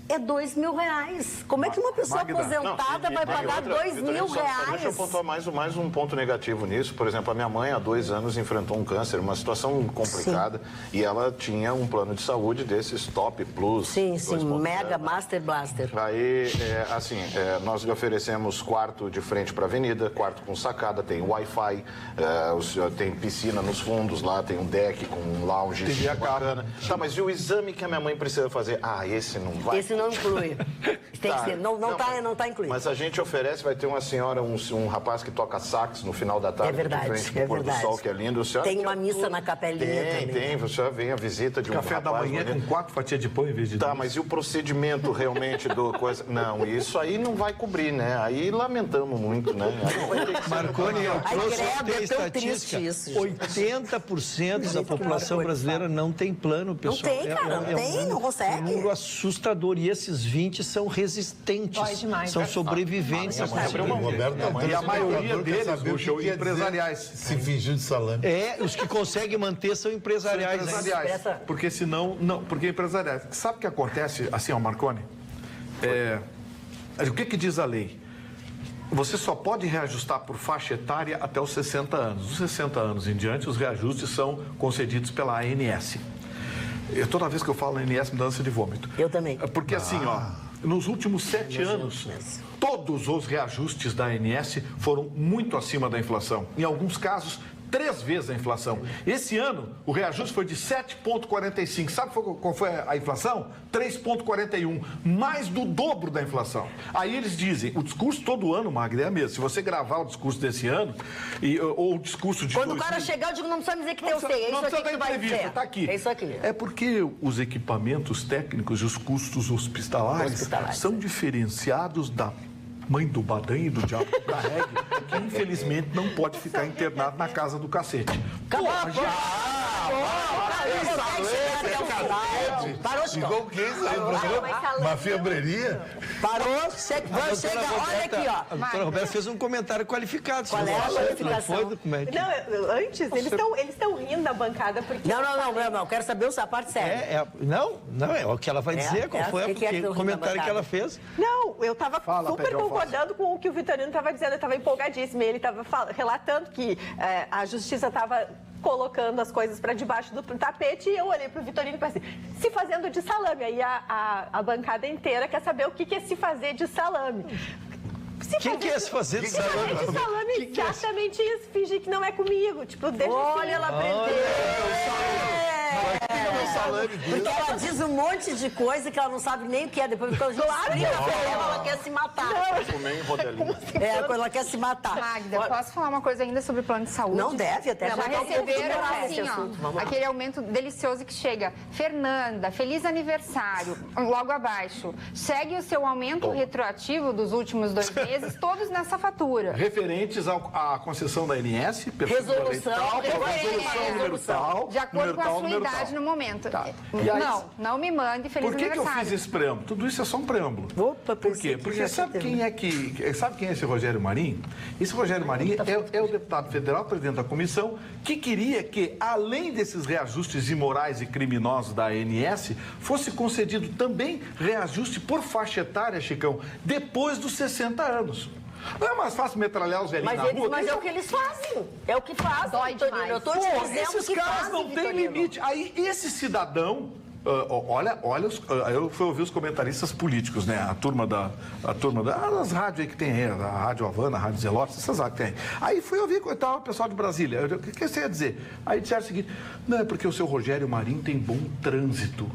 É R$2.000. Como é que uma pessoa aposentada vai pagar R$2.000? Deixa eu pontuar mais um ponto negativo nisso. Por exemplo, a minha mãe, há 2 anos, enfrentou um câncer, uma situação complicada, e ela tinha um plano de saúde desses Top Plus. Sim, Mega Master Blaster. Aí, nós lhe oferecemos quarto de frente para a avenida, quarto com sacada, tem Wi-Fi, tem piscina nos fundos lá, tem um deck com um lounge bacana. Tá, mas e o exame que a minha mãe precisa fazer? Esse não vai. Esse não inclui. Tem que ser. Não tá incluído. Mas a gente oferece, vai ter uma senhora, um rapaz que toca sax no final da tarde. É verdade, de frente pro pôr do sol, que é lindo. Tem uma missa na capelinha também. Tem. Você vem a visita de um café rapaz... da manhã com 4 fatias de pão em vez de 2. Tá, mas e o procedimento realmente do coisa... Não, isso aí não vai cobrir, né? Aí lamentamos muito, né? Aí vai ter que Marconi, eu trouxe é estatística. 80% da população brasileira não tem plano, pessoal. Não tem, cara, não tem, não consegue. É um número assustador. E esses 20 são resistentes. Dói demais. São sobreviventes. E a maioria deles, puxa, empresariais. Se fingiu de salame. Os que conseguem manter são empresariais. Porque senão... Não, porque empresariais. Sabe o que acontece, assim, Marconi? O que diz a lei? Você só pode reajustar por faixa etária até os 60 anos. Dos 60 anos em diante, os reajustes são concedidos pela ANS. Toda vez que eu falo ANS, me dá ânsia de vômito. Eu também. Porque assim, nos últimos 7 anos, todos os reajustes da ANS foram muito acima da inflação. Em alguns casos, 3 vezes a inflação. Esse ano, o reajuste foi de 7,45. Sabe qual foi a inflação? 3,41. Mais do dobro da inflação. Aí eles dizem, o discurso todo ano, Magda, é mesmo. Se você gravar o discurso desse ano, ou o discurso de... Quando o cara chegar, eu digo, não precisa dizer que eu sei. É isso aqui que tu vai dizer. Tá aqui. É isso aqui. É porque os equipamentos técnicos e os custos hospitalares são diferenciados da mãe do Badã e do diabo da reggae, que infelizmente não pode ficar internado na casa do cacete. Parou, igual quem saiu do programa? Uma febreria? Parou, chega, olha aqui, ó. A doutora Roberta fez um comentário qualificado. Qual é a qualificação? Não, antes, eles estão rindo da bancada porque... Não, quero saber a parte séria. Não, é o que ela vai dizer, qual foi o comentário que ela fez. Não, eu estava super concordando com o que o Vitorino estava dizendo, eu estava empolgadíssima, ele estava relatando que a justiça estava colocando as coisas para debaixo do tapete e eu olhei para o Vitorino e pensei, se fazendo de salame. Aí a bancada inteira quer saber o que é se fazer de salame. Quem quer se fazer de salame? De salame, exatamente isso. Fingir que não é comigo. Tipo, deixa olha ela aprender. Porque ela diz um monte de coisa que ela não sabe nem o que é. Depois que a gente explica pra ela quer se matar. Quando ela quer se matar. Magda, posso falar uma coisa ainda sobre o plano de saúde? Não deve, até já receberam assim, aquele aumento delicioso que chega. Fernanda, feliz aniversário. Logo abaixo. Segue o seu aumento retroativo dos últimos 2 meses, todos nessa fatura. Referentes à concessão da ANS, resolução número tal, de acordo com a sua idade no momento. Tá. Não me mande feliz aniversário. Por que eu fiz esse preâmbulo? Tudo isso é só um preâmbulo. Opa, por quê? Porque sabe quem é esse Rogério Marinho? Esse Rogério Marinho é o deputado federal, presidente da comissão, que queria que, além desses reajustes imorais e criminosos da ANS, fosse concedido também reajuste por faixa etária, Chicão, depois dos 60 anos. Não é mais fácil metralhar os velhinhos na rua? Mas é o que eles fazem. É o que fazem, Vitorino. Eu estou te dizendo esses que caras fazem, não têm limite. Aí, esse cidadão Eu fui ouvir os comentaristas políticos, né? A turma das rádios aí que tem aí, a Rádio Havana, a Rádio Zelotes, essas rádios que tem aí. Aí fui ouvir o pessoal de Brasília. O que você ia dizer? Aí disseram o seguinte: não, é porque o seu Rogério Marinho tem bom trânsito.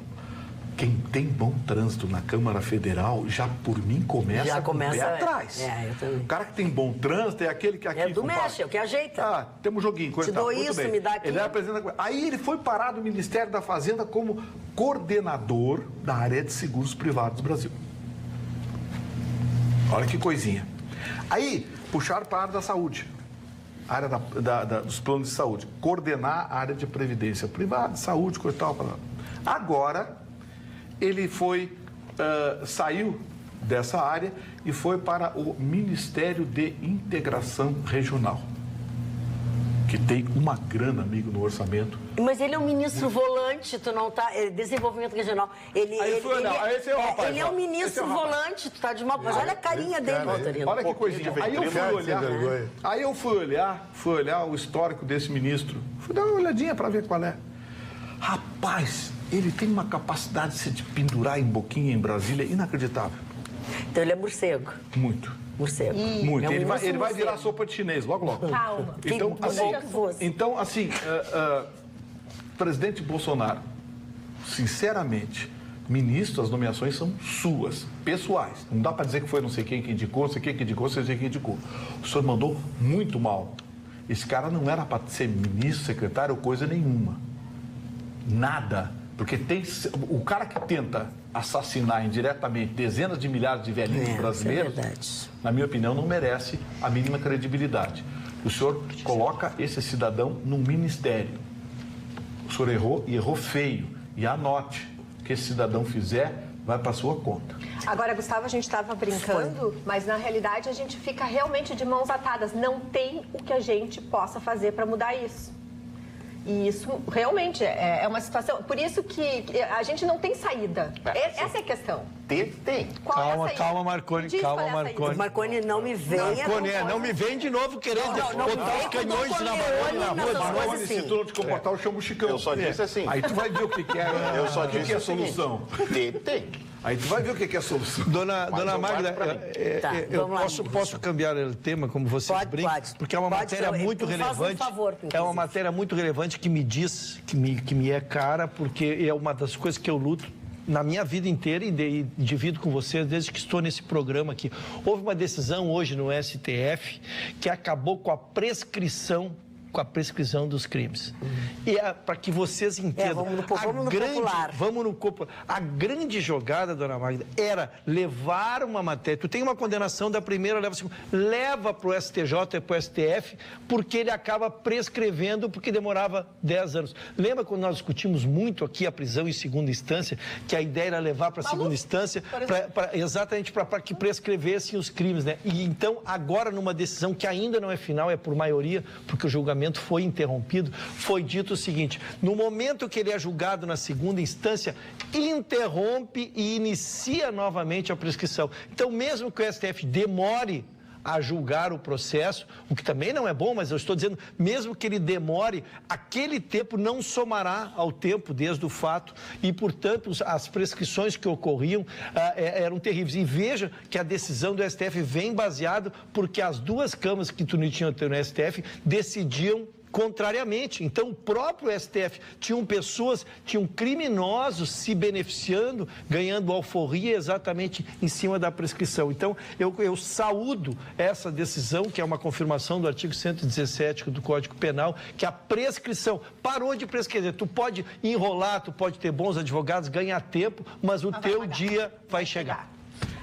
Quem tem bom trânsito na Câmara Federal, já por mim começa com o pé atrás. Eu também. O cara que tem bom trânsito é aquele que aqui... É do mexe, é o que ajeita. Ah, temos um joguinho. Te dou isso, me dá aquilo. Ele apresenta... Aí ele foi parar no Ministério da Fazenda como coordenador da área de seguros privados do Brasil. Olha que coisinha. Aí puxaram para a área da saúde. A área dos planos de saúde. Coordenar a área de previdência privada, saúde, coisa e tal. Agora... ele saiu dessa área e foi para o Ministério de Integração Regional, que tem uma grana, amigo, no orçamento. Mas ele é um ministro volante, tu não tá... desenvolvimento regional. Ele é um ministro volante, tu tá de mal... Mas olha a carinha dele, Valtorino. Olha que coisinha. Aí eu fui olhar o histórico desse ministro. Fui dar uma olhadinha para ver qual é. Rapaz, ele tem uma capacidade de se pendurar em boquinha em Brasília inacreditável. Então ele é morcego. Muito. Morcego. Muito. É um ele vai virar sopa de chinês logo, logo. Calma. Então, assim, presidente Bolsonaro, sinceramente, ministro, as nomeações são suas, pessoais. Não dá para dizer que foi não sei quem que indicou, não sei quem que indicou, não sei quem que indicou. O senhor mandou muito mal. Esse cara não era para ser ministro, secretário ou coisa nenhuma. Nada. Porque o cara que tenta assassinar indiretamente dezenas de milhares de velhinhos brasileiros, na minha opinião, não merece a mínima credibilidade. O senhor coloca esse cidadão num ministério. O senhor errou e errou feio. E anote, o que esse cidadão fizer vai para sua conta. Agora, Gustavo, a gente estava brincando, mas na realidade a gente fica realmente de mãos atadas. Não tem o que a gente possa fazer para mudar isso. E isso realmente é uma situação... Por isso que a gente não tem saída. Essa é a questão. Tem. Calma, Marconi. Calma, Marconi. Marconi, não me venha... Marconi, não me vem de novo querendo botar os canhões na Marconi na rua de novo. Se tu não te comportar, eu chamo o Chicão. Eu só disse assim. Aí tu vai ver o que é, eu só disse que é a solução. Tem. Aí tu vai ver o que é a solução. Dona Magda, eu posso cambiar o tema, como você brinca? Pode. Porque é uma matéria muito relevante. É uma matéria muito relevante que me diz, que me é cara, porque é uma das coisas que eu luto na minha vida inteira e divido com vocês desde que estou nesse programa aqui. Houve uma decisão hoje no STF que acabou com a prescrição dos crimes. E para que vocês entendam, vamos no popular. A grande jogada, dona Magda, era levar uma matéria. Tu tem uma condenação da primeira, leva para o STJ e para o STF, porque ele acaba prescrevendo, porque demorava 10 anos. Lembra quando nós discutimos muito aqui a prisão em segunda instância, que a ideia era levar para a segunda instância, exatamente para que prescrevessem os crimes, né? E então, agora, numa decisão que ainda não é final, é por maioria, porque o julgamento foi interrompido, foi dito o seguinte: no momento que ele é julgado na segunda instância, interrompe e inicia novamente a prescrição. Então, mesmo que o STF demore a julgar o processo, o que também não é bom, mas eu estou dizendo, mesmo que ele demore, aquele tempo não somará ao tempo desde o fato e, portanto, as prescrições que ocorriam eram terríveis. E veja que a decisão do STF vem baseado porque as duas câmaras que tu tinha no STF decidiam contrariamente. Então, o próprio STF tinham criminosos se beneficiando, ganhando alforria exatamente em cima da prescrição. Então, eu saúdo essa decisão, que é uma confirmação do artigo 117 do Código Penal, que a prescrição parou de prescrever. Tu pode enrolar, tu pode ter bons advogados, ganhar tempo, mas o teu dia vai chegar.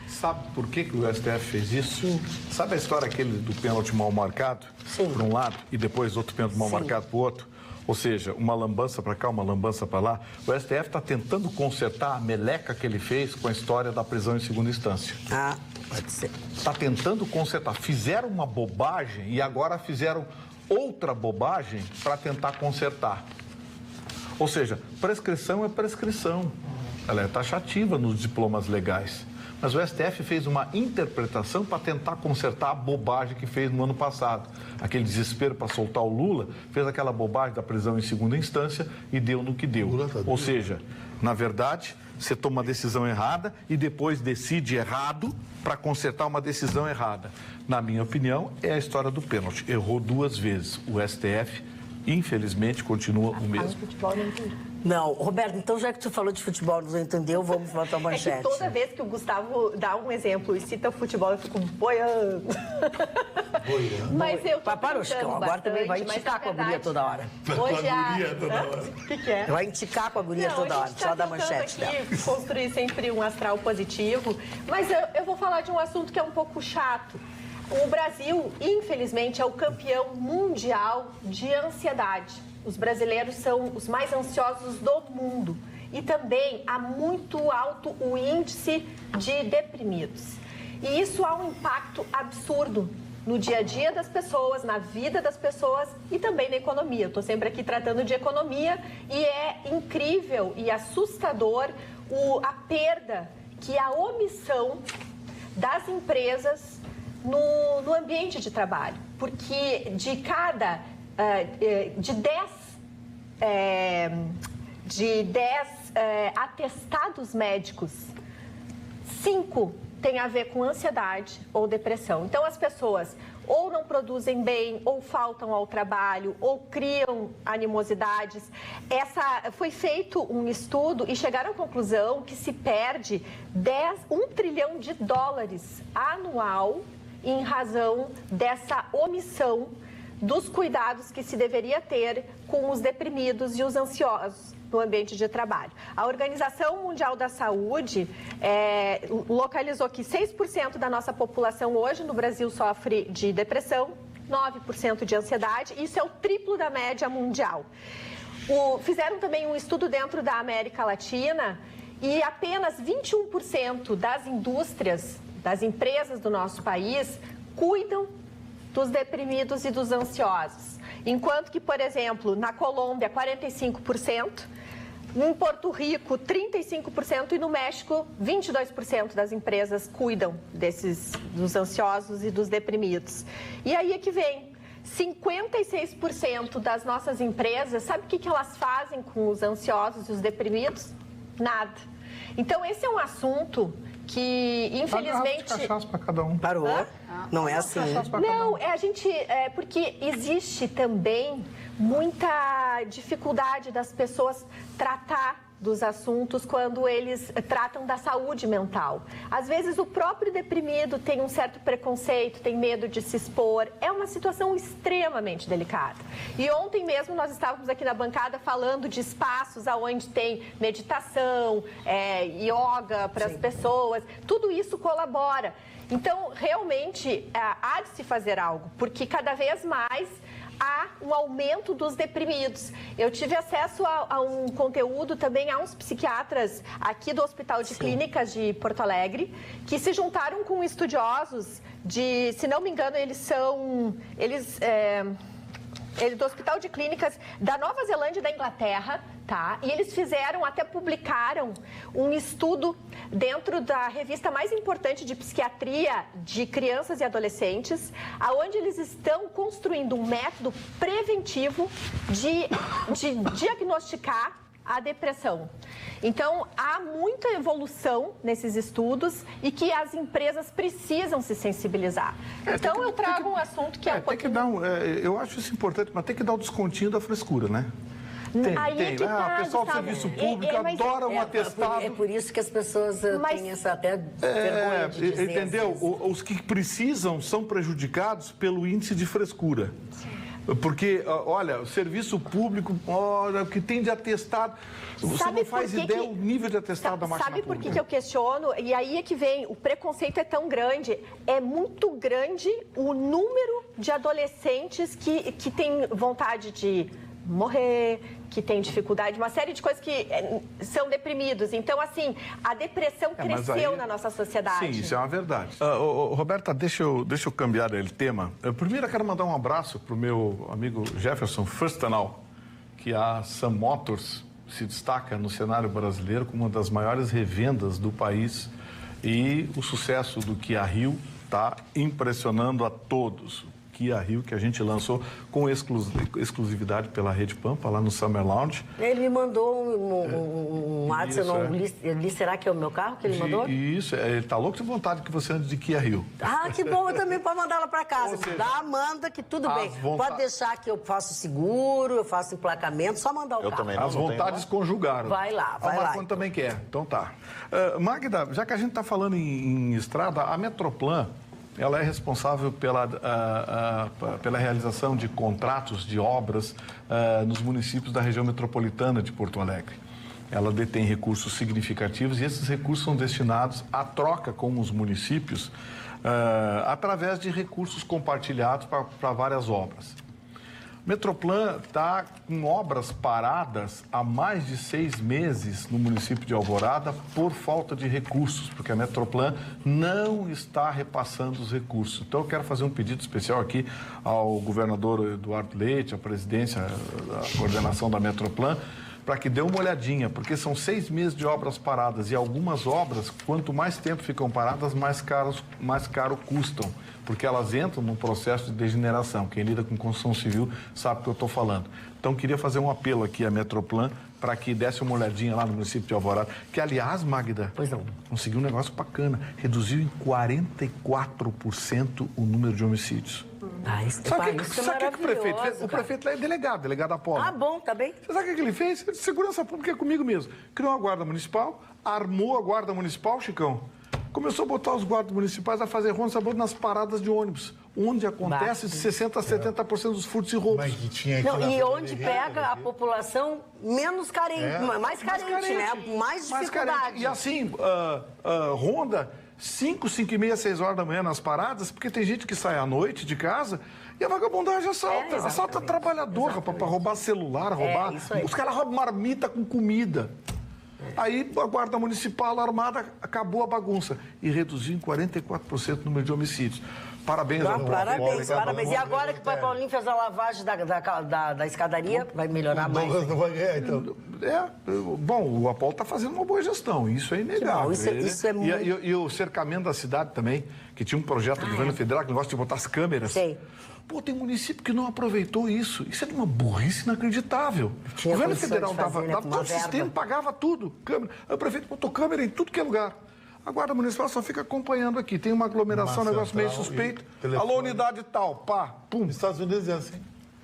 Sabe por que o STF fez isso? Sabe a história aquele do pênalti mal marcado? Sim. Para um lado e depois outro pênalti mal marcado para o outro? Ou seja, uma lambança para cá, uma lambança para lá. O STF está tentando consertar a meleca que ele fez com a história da prisão em segunda instância. Ah, pode ser. Está tentando consertar. Fizeram uma bobagem e agora fizeram outra bobagem para tentar consertar. Ou seja, prescrição é prescrição. Ela é taxativa nos diplomas legais. Mas o STF fez uma interpretação para tentar consertar a bobagem que fez no ano passado. Aquele desespero para soltar o Lula, fez aquela bobagem da prisão em segunda instância e deu no que deu. Ou seja, Na verdade, você toma uma decisão errada e depois decide errado para consertar uma decisão errada. Na minha opinião, é a história do pênalti. Errou 2 vezes. O STF, infelizmente, continua o mesmo. Não, Roberto, então já que tu falou de futebol, não entendeu, vamos para a tua manchete. É que toda vez que o Gustavo dá um exemplo e cita o futebol, eu fico boiando. Mas eu tô Para o Chicão, agora também vai bastante, enticar com a guria toda hora. Hoje Hã? O que é? Vai enticar com a guria toda hora, só da manchete dela. Aqui construir sempre um astral positivo, mas eu vou falar de um assunto que é um pouco chato. O Brasil, infelizmente, é o campeão mundial de ansiedade. Os brasileiros são os mais ansiosos do mundo. E também há muito alto o índice de deprimidos. E isso há um impacto absurdo no dia a dia das pessoas, na vida das pessoas e também na economia. Eu estou sempre aqui tratando de economia e é incrível e assustador a perda que a omissão das empresas no ambiente de trabalho. Porque de 10 atestados médicos, 5 tem a ver com ansiedade ou depressão. Então, as pessoas ou não produzem bem, ou faltam ao trabalho, ou criam animosidades. Foi feito um estudo e chegaram à conclusão que se perde $1 trilhão anual em razão dessa omissão dos cuidados que se deveria ter com os deprimidos e os ansiosos no ambiente de trabalho. A Organização Mundial da Saúde localizou que 6% da nossa população hoje no Brasil sofre de depressão, 9% de ansiedade, isso é o triplo da média mundial. Fizeram também um estudo dentro da América Latina e apenas 21% das indústrias, das empresas do nosso país, cuidam dos deprimidos e dos ansiosos. Enquanto que, por exemplo, na Colômbia, 45%, em Porto Rico, 35% e no México, 22% das empresas cuidam dos ansiosos e dos deprimidos. E aí é que vem, 56% das nossas empresas, sabe o que elas fazem com os ansiosos e os deprimidos? Nada. Então, esse é um assunto que, infelizmente... cachaça para cada um. Parou. Não é assim. Não, porque existe também muita dificuldade das pessoas tratar dos assuntos quando eles tratam da saúde mental. Às vezes o próprio deprimido tem um certo preconceito, tem medo de se expor. É uma situação extremamente delicada. E ontem mesmo nós estávamos aqui na bancada falando de espaços onde tem meditação, yoga para as pessoas. Tudo isso colabora. Então, realmente, há de se fazer algo, porque cada vez mais há um aumento dos deprimidos. Eu tive acesso a um conteúdo também a uns psiquiatras aqui do Hospital de Clínicas de Porto Alegre, que se juntaram com estudiosos se não me engano, do Hospital de Clínicas da Nova Zelândia e da Inglaterra, tá? E eles publicaram um estudo dentro da revista mais importante de psiquiatria de crianças e adolescentes, aonde eles estão construindo um método preventivo de diagnosticar a depressão. Então, há muita evolução nesses estudos e que as empresas precisam se sensibilizar. Então, eu trago um assunto que é um pouquinho... eu acho isso importante, mas tem que dar o descontinho da frescura, né? Tem. O pessoal do serviço público adora um atestado. É por isso que as pessoas têm essa até vergonha de dizer. Entendeu? Os que precisam são prejudicados pelo índice de frescura. Porque, olha, o serviço público, olha, o que tem de atestado, você não faz ideia o nível de atestado da máquina pública. Sabe por que eu questiono? E aí é que vem, o preconceito é tão grande, é muito grande o número de adolescentes que têm vontade de morrer, que tem dificuldade, uma série de coisas que são deprimidos. Então, assim, a depressão cresceu na nossa sociedade. Sim, isso é uma verdade. Roberta, deixa eu cambiar o tema. Primeiro, eu quero mandar um abraço para o meu amigo Jefferson Furstenau, que a Sam Motors se destaca no cenário brasileiro como uma das maiores revendas do país e o sucesso do Kia Rio está impressionando a todos. Kia Rio, que a gente lançou com exclusividade pela Rede Pampa, lá no Summer Lounge. Ele me mandou um WhatsApp, eu não li, será que é o meu carro que ele mandou? Isso, ele tá louco de vontade que você ande de Kia Rio. Ah, que bom, eu também posso mandar ela para casa. Manda que tudo bem. Pode deixar que eu faço seguro, eu faço emplacamento, só mandar o carro. Também As vontades conjugaram. Vai lá, vai lá. O Marconi também quer, então tá. Magda, já que a gente está falando em estrada, a Metroplan, ela é responsável pela realização de contratos de obras nos municípios da região metropolitana de Porto Alegre. Ela detém recursos significativos e esses recursos são destinados à troca com os municípios através de recursos compartilhados para várias obras. Metroplan está com obras paradas há mais de 6 meses no município de Alvorada por falta de recursos, porque a Metroplan não está repassando os recursos. Então, eu quero fazer um pedido especial aqui ao governador Eduardo Leite, à presidência, à coordenação da Metroplan, para que dê uma olhadinha, porque são 6 meses de obras paradas e algumas obras, quanto mais tempo ficam paradas, mais caro custam, porque elas entram num processo de degeneração. Quem lida com construção civil sabe o que eu estou falando. Então, queria fazer um apelo aqui à Metroplan para que desse uma olhadinha lá no município de Alvorada, que, aliás, Magda, conseguiu um negócio bacana, reduziu em 44% o número de homicídios. Sabe o que o prefeito fez? O prefeito lá é delegado Apolo. Ah, bom, tá bem. Você sabe o que ele fez? Segurança pública é comigo mesmo. Criou uma guarda municipal, armou a guarda municipal, Chicão. Começou a botar os guardas municipais a fazer ronda nas paradas de ônibus, onde acontece de 60% a 70% dos furtos e roubos. E onde pega a população menos carente, mais carente, né? Mais dificuldade. E assim, ronda 5, 5 e meia, 6 horas da manhã nas paradas, porque tem gente que sai à noite de casa e a vagabundagem assalta trabalhador para roubar celular, os caras roubam marmita com comida. Aí a Guarda Municipal armada acabou a bagunça e reduziu em 44% o número de homicídios. Parabéns, parabéns. E agora que o Pai Paulinho fez a lavagem da escadaria, vai melhorar mais. Não vai ganhar, então. Bom, o Apolo está fazendo uma boa gestão, isso é inegável. Isso é muito... E o cercamento da cidade também, que tinha um projeto do governo federal que gosta de botar as câmeras. Sei. Pô, tem município que não aproveitou isso. Isso é de uma burrice inacreditável. O governo federal dava todo o sistema, pagava tudo. Câmera. Aí o prefeito botou câmera em tudo que é lugar. A Guarda Municipal só fica acompanhando aqui. Tem uma aglomeração, um negócio meio suspeito. Alô, unidade tal, pá, pum. Nos Estados Unidos é assim.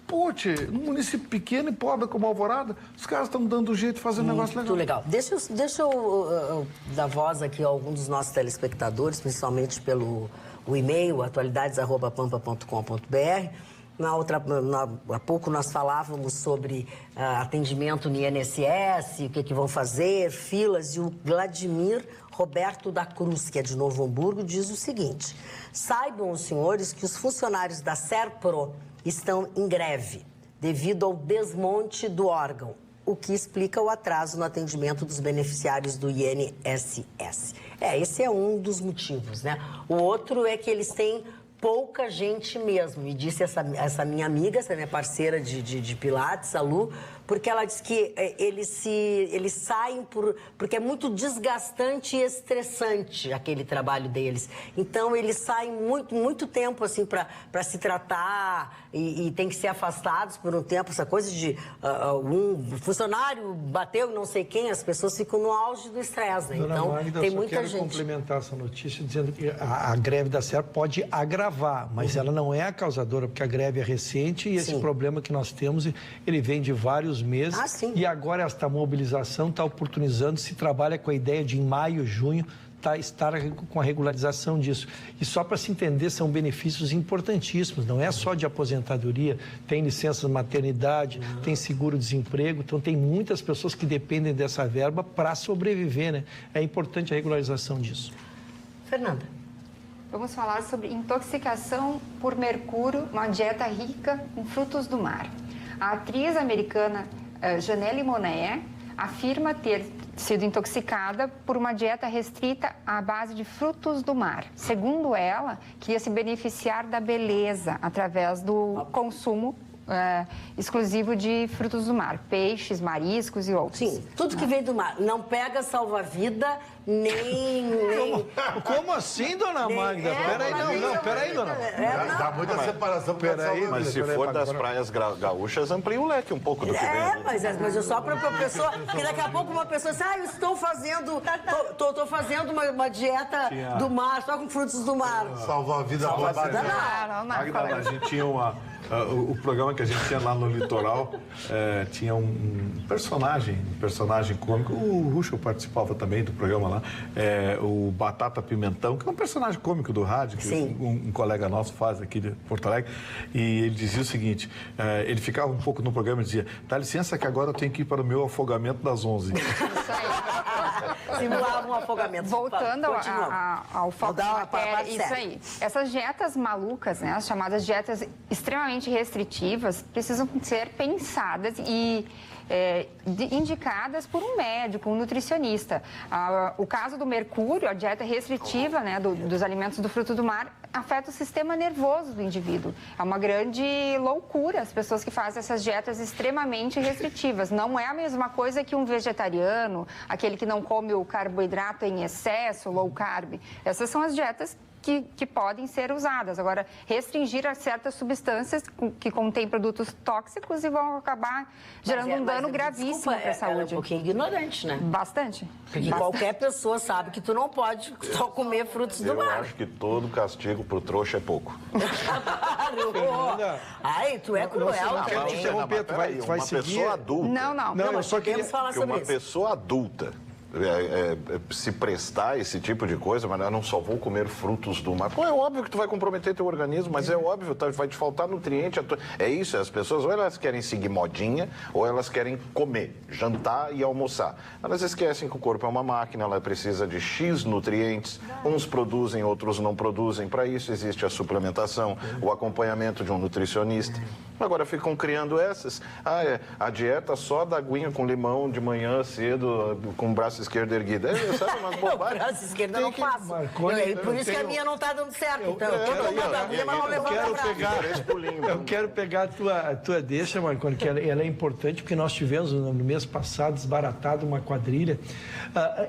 Pô, tchê, num município pequeno e pobre como Alvorada, os caras estão dando jeito de fazer um negócio legal. Muito legal. Deixa eu dar voz aqui a algum dos nossos telespectadores, principalmente pelo e-mail, atualidades@pampa.com.br. Há pouco nós falávamos sobre atendimento no INSS, o que vão fazer, filas, e o Vladimir Roberto da Cruz, que é de Novo Hamburgo, diz o seguinte: saibam os senhores que os funcionários da SERPRO estão em greve devido ao desmonte do órgão, o que explica o atraso no atendimento dos beneficiários do INSS. Esse é um dos motivos, né? O outro é que eles têm pouca gente mesmo. Me disse essa minha amiga, essa minha parceira de Pilates, a Lu, porque ela disse que eles saem porque é muito desgastante e estressante aquele trabalho deles. Então, eles saem muito tempo, assim, para se tratar e tem que ser afastados por um tempo. Essa coisa de um funcionário bateu em não sei quem, as pessoas ficam no auge do estresse, né? Dona Então, Magda, tem eu muita quero gente. complementar essa notícia dizendo que a greve da SER pode agravar, mas ela não é a causadora, porque a greve é recente e esse problema que nós temos, ele vem de vários meses. E agora esta mobilização está oportunizando, se trabalha com a ideia de em maio, junho, estar com a regularização disso. E só para se entender, são benefícios importantíssimos, não é só de aposentadoria, tem licença de maternidade, tem seguro-desemprego, então tem muitas pessoas que dependem dessa verba para sobreviver, né? É importante a regularização disso. Fernanda. Vamos falar sobre intoxicação por mercúrio, uma dieta rica em frutos do mar. A atriz americana Janelle Monáe afirma ter sido intoxicada por uma dieta restrita à base de frutos do mar. Segundo ela, queria se beneficiar da beleza através do consumo exclusivo de frutos do mar, peixes, mariscos e outros. Sim, tudo que vem do mar. Não pega salva-vida, nem... Como assim, dona Magda? Peraí, dona. Dá muita separação. Peraí, Mas se for das praias gaúchas, amplia o leque um pouco do que vem. Mas é só para a pessoa, porque daqui a pouco uma pessoa diz, eu estou fazendo, tô fazendo uma dieta do mar, só com frutos do mar. Salvar a vida boa. Magda, a gente tinha o programa que a gente tinha lá no litoral, tinha um personagem cômico, o Ruschel participava também do programa lá, o Batata Pimentão, que é um personagem cômico do rádio, que um colega nosso faz aqui de Porto Alegre, e ele dizia o seguinte, ele ficava um pouco no programa e dizia, dá licença que agora eu tenho que ir para o meu afogamento das 11. Isso aí. Simulava um afogamento. Voltando ao foco da matéria, isso aí. Essas dietas malucas, né, as chamadas dietas extremamente restritivas, precisam ser pensadas e indicadas por um médico, um nutricionista. O caso do mercúrio, a dieta restritiva, né, dos alimentos do fruto do mar, afeta o sistema nervoso do indivíduo. É uma grande loucura as pessoas que fazem essas dietas extremamente restritivas. Não é a mesma coisa que um vegetariano, aquele que não come o carboidrato em excesso, low carb. Essas são as dietas que podem ser usadas. Agora, restringir a certas substâncias que contêm produtos tóxicos e vão acabar gerando um dano gravíssimo para a saúde. É um pouquinho ignorante, né? Bastante. Porque qualquer pessoa sabe que tu não pode só comer frutos do mar. Eu acho que todo castigo pro trouxa é pouco. Ai, tu é cruel. Não quero te interromper, tu vai seguir. Uma pessoa adulta. Não, eu só queria falar sobre uma pessoa adulta se prestar a esse tipo de coisa, mas eu não só vou comer frutos do mar. Pô, é óbvio que tu vai comprometer teu organismo, mas é óbvio, vai te faltar nutriente. É isso, as pessoas ou elas querem seguir modinha, ou elas querem comer, jantar e almoçar. Elas esquecem que o corpo é uma máquina, ela precisa de X nutrientes, uns produzem, outros não produzem. Para isso existe a suplementação, o acompanhamento de um nutricionista. Agora ficam criando essas. A dieta só da aguinha com limão de manhã cedo, com o braço esquerdo erguido. Sabe umas bobagens? O braço esquerdo eu não faço. Por isso que a minha não está dando certo. Então, eu tô tomando aguinha, mas não levanta o braço. Eu quero pegar a tua deixa, Marconi, que ela é importante, porque nós tivemos no mês passado desbaratado uma quadrilha.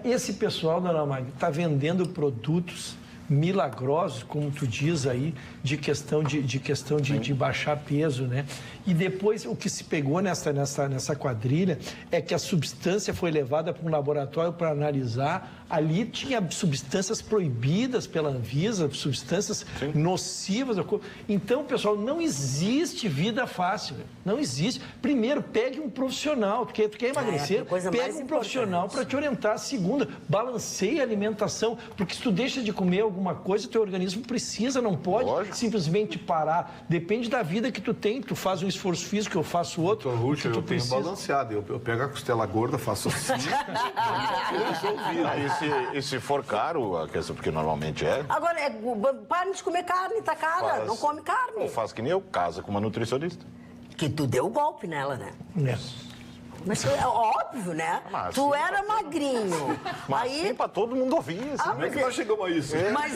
Esse pessoal, dona Magda, está vendendo produtos milagrosos, como tu diz aí, de questão de baixar peso, né? E depois o que se pegou nessa quadrilha é que a substância foi levada para um laboratório para analisar. Ali tinha substâncias proibidas pela Anvisa, substâncias nocivas ao corpo. Então, pessoal, não existe vida fácil. Não existe. Primeiro, pegue um profissional. Tu quer emagrecer? Pegue um profissional para te orientar. Segunda, balanceie a alimentação. Porque se tu deixa de comer alguma coisa, teu organismo precisa, não pode simplesmente parar. Depende da vida que tu tem. Tu faz um esforço físico, eu faço outro. Ruschel, eu tenho balanceado. Eu pego a costela gorda, faço assim. E se for caro, porque normalmente é. Agora, parem de comer carne, tá cara. Não come carne. Ou faz que nem eu, casa com uma nutricionista. Que tu deu o golpe nela, né? Mas é óbvio, né? Mas tu era magrinho. Mas aí... sim, pra todo mundo ouvir. Como é que nós chegamos a isso? Mas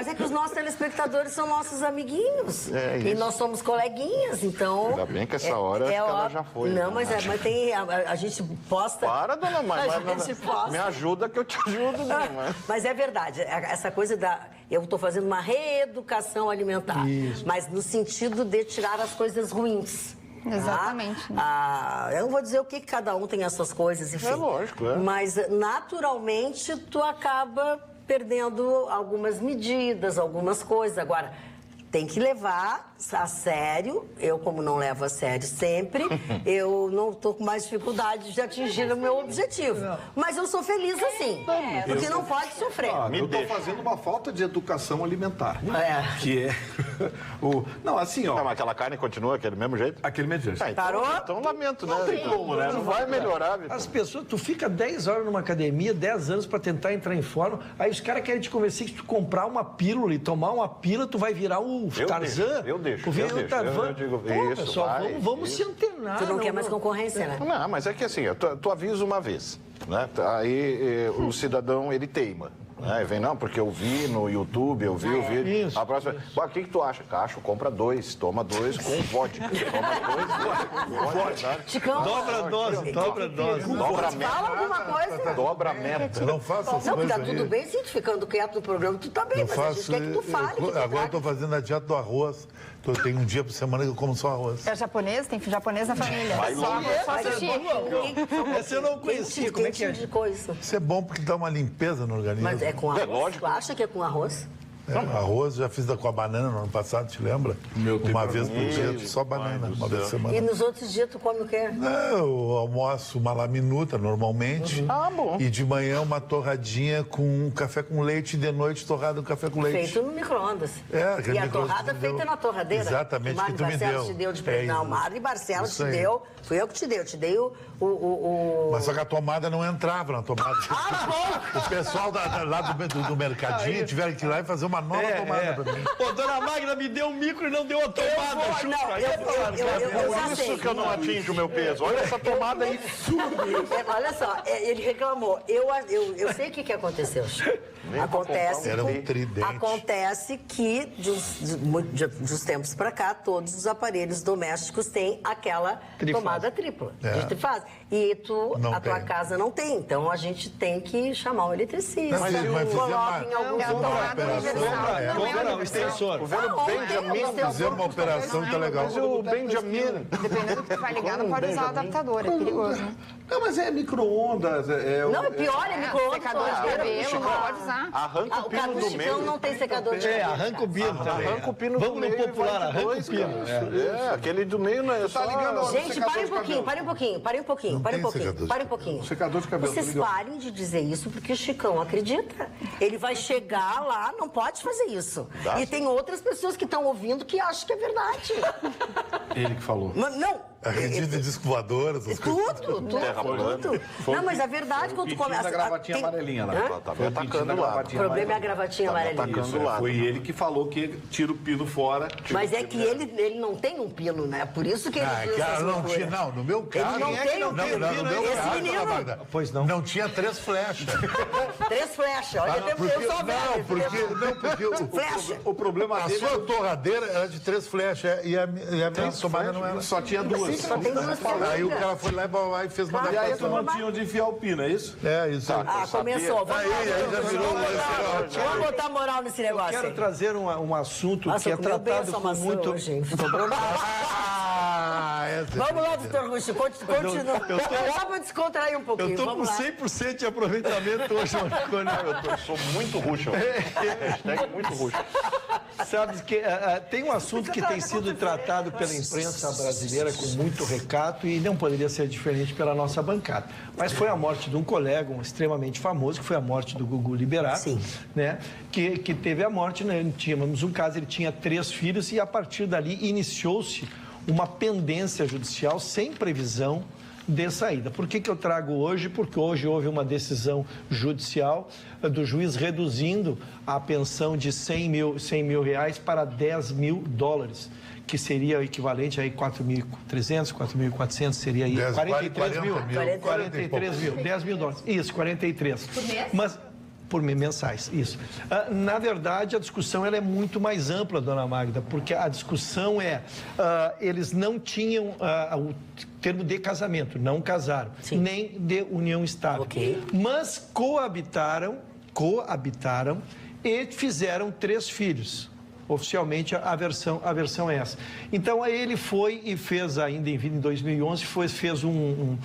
é que os nossos telespectadores são nossos amiguinhos. E nós somos coleguinhas, então... Ainda bem que essa hora que ela já foi. Não, mas tem... A gente posta... Para, dona Maria. Me ajuda que eu te ajudo. Mas é verdade. Essa coisa da... Eu estou fazendo uma reeducação alimentar. Isso. Mas no sentido de tirar as coisas ruins. Exatamente. Eu não vou dizer o que cada um tem as suas coisas, enfim. É lógico, Mas, naturalmente, tu acaba perdendo algumas medidas, algumas coisas. Agora, tem que levar a sério. Eu, como não levo a sério sempre, eu não estou com mais dificuldade de atingir o meu objetivo. Mas eu sou feliz assim, porque não pode sofrer. Eu estou fazendo uma falta de educação alimentar. Que é Não, assim, ó. Mas aquela carne continua aquele mesmo jeito? Aquele mesmo jeito. Então lamento, né? Não tem como, né? Não vai melhorar, Vitor. As pessoas, tu fica 10 horas numa academia, 10 anos para tentar entrar em forma, aí os caras querem te convencer que se tu comprar uma pílula e tomar uma pílula, tu vai virar o Tarzan. Eu deixo. Eu digo, isso, pessoal, vamos se antenar. Tu não quer mais concorrência, né? Não, mas é que assim, tu avisa uma vez, né? Aí o cidadão, ele teima. Né? E vem, não, porque eu vi no YouTube, eu vi o vídeo. Isso, A próxima, o que tu acha? Cacho, compra 2, toma 2 com vodka. Toma 2 com vodka. Chicão, Dobra a dose, dobra a dose. Dobra a fala meta. alguma coisa. Dobra a meta. Eu não faço essas Não, porque coisas tá tudo aí. bem, sim, tu ficando quieto no programa, tu tá bem, Eu mas a gente faço. quer que tu fale. que tu Agora eu traga. estou fazendo a dieta do arroz. Tem um dia por semana que eu como só arroz. É japonês? Tem japonês na família. Vai longe. Só assistir. Essa eu não conhecia, como é que é? De coisa. Isso é bom porque dá uma limpeza no organismo. Mas é com arroz? lógico. Tu acha que é com arroz? Arroz, já fiz com a banana no ano passado, te lembra? Uma vez por dia, só banana, uma vez por semana. E nos outros dias tu come o quê? Não, eu almoço uma laminuta normalmente. Ah, bom. E de manhã uma torradinha com café com leite e de noite torrada com café com leite. Feito no micro-ondas. Aquele E a micro-ondas torrada que me deu. feita na torradeira. Exatamente, Mário que tu me Barcelos deu. te deu de presente. Não, isso. Mário Barcelos Isso te aí. deu. Fui eu que te dei. Eu te dei o... Mas só que a tomada não entrava na tomada. O pessoal lá do mercadinho tiveram que ir lá e fazer uma nova tomada pra mim. Pô, dona Magda me deu um micro e não deu a tomada. Não, eu já Por sei. isso que eu não atinjo o meu peso. Olha essa tomada aí. Olha só, ele reclamou. Eu sei o que aconteceu, Chico. Acontece, Era um tridente. acontece que de uns tempos pra cá, todos os aparelhos domésticos têm aquela tomada tripla. A gente faz. E Não a tua tem. casa não tem. Então a gente tem que chamar o eletricista. Mas Coloca em algum tomada universal. Compra o extensor. O velho Benjamin. Fazer uma operação tá legal. Mas o Benjamin. Dependendo do que tu vai ligar, não pode usar o adaptador. É perigoso, né? Não, mas é micro-ondas. Não, é pior, é micro-ondas. Secador de cabelo, não pode usar. Arranca o O pino cara do do Chicão meio. não tem secador de cabelo. Arranca o pino também. Arranca o pino Vamos do no meio. popular, e vai de arranca o dois, pino. cara. Aquele do meio não é só... Gente, parem um pouquinho, parem um pouquinho, parem um pouquinho, Não parem um tem pouquinho, secador de parem um pouquinho. Secador de cabelo, Vocês legal. parem de dizer isso porque o Chicão acredita. Ele vai chegar lá, não pode fazer isso. E tem outras pessoas que estão ouvindo que acham que é verdade. Ele que falou. Mas não. Acredita em disco voador, essas coisas. Tudo. Não, mas a verdade, quando tu começa... Da gravatinha amarelinha lá. Hã? Tá me atacando lá. O problema é a gravatinha amarelinha. atacando lá. Foi ele que falou que tira o pino fora. Mas é que ele não tem um pino, né? Por isso que ele diz Cara, essas não loucuras. tinha, não. No meu caso. não tem um no pino, meu esse caso, menino. dona Magda, Pois não. Não tinha 3 flechas. 3 flechas. Olha, eu sou velho. Porque Flecha. O problema a dele sua torradeira era de 3 flechas e a minha tomada não era. só tinha 2. Só tem 2 Aí o cara foi lá e fez uma E aí tu adaptação. não tinha onde enfiar o pino, é isso? É, isso aí. Ah, começou. Vamos Aí já virou Vamos botar moral nesse negócio Quero aí. trazer um assunto Nossa, que é eu comi bem tratado essa com maçã muito... hoje, hein? Sobrou nada. Vamos lá, doutor Russo, continua. Só para descontrair um pouquinho. Eu tô com Vamos lá. 100% de aproveitamento hoje, Marconi. Eu sou muito ruxo. Hashtag muito ruxo. Sabe que tem um assunto que tem sido tratado pela imprensa brasileira com muito recato e não poderia ser diferente pela nossa bancada. Mas foi a morte de um colega, um extremamente famoso, que foi a morte do Gugu Liberato, Sim. né? Que teve a morte, né? Tínhamos um caso, ele tinha 3 filhos e a partir dali iniciou-se uma pendência judicial sem previsão de saída. Por que eu trago hoje? Porque hoje houve uma decisão judicial do juiz reduzindo a pensão de 100 mil reais para 10 mil dólares, que seria o equivalente a 4.300, 4.400, seria aí 43 mil. 43 mil, 10 mil dólares. Isso, 43. Por mês? Mas, por mensais, isso. Na verdade, a discussão ela é muito mais ampla, dona Magda, porque a discussão é, eles não tinham o termo de casamento, não casaram, nem de união estável, mas coabitaram e fizeram 3 filhos. Oficialmente, a versão é essa. Então, aí ele foi e fez, ainda em vida, em 2011, fez um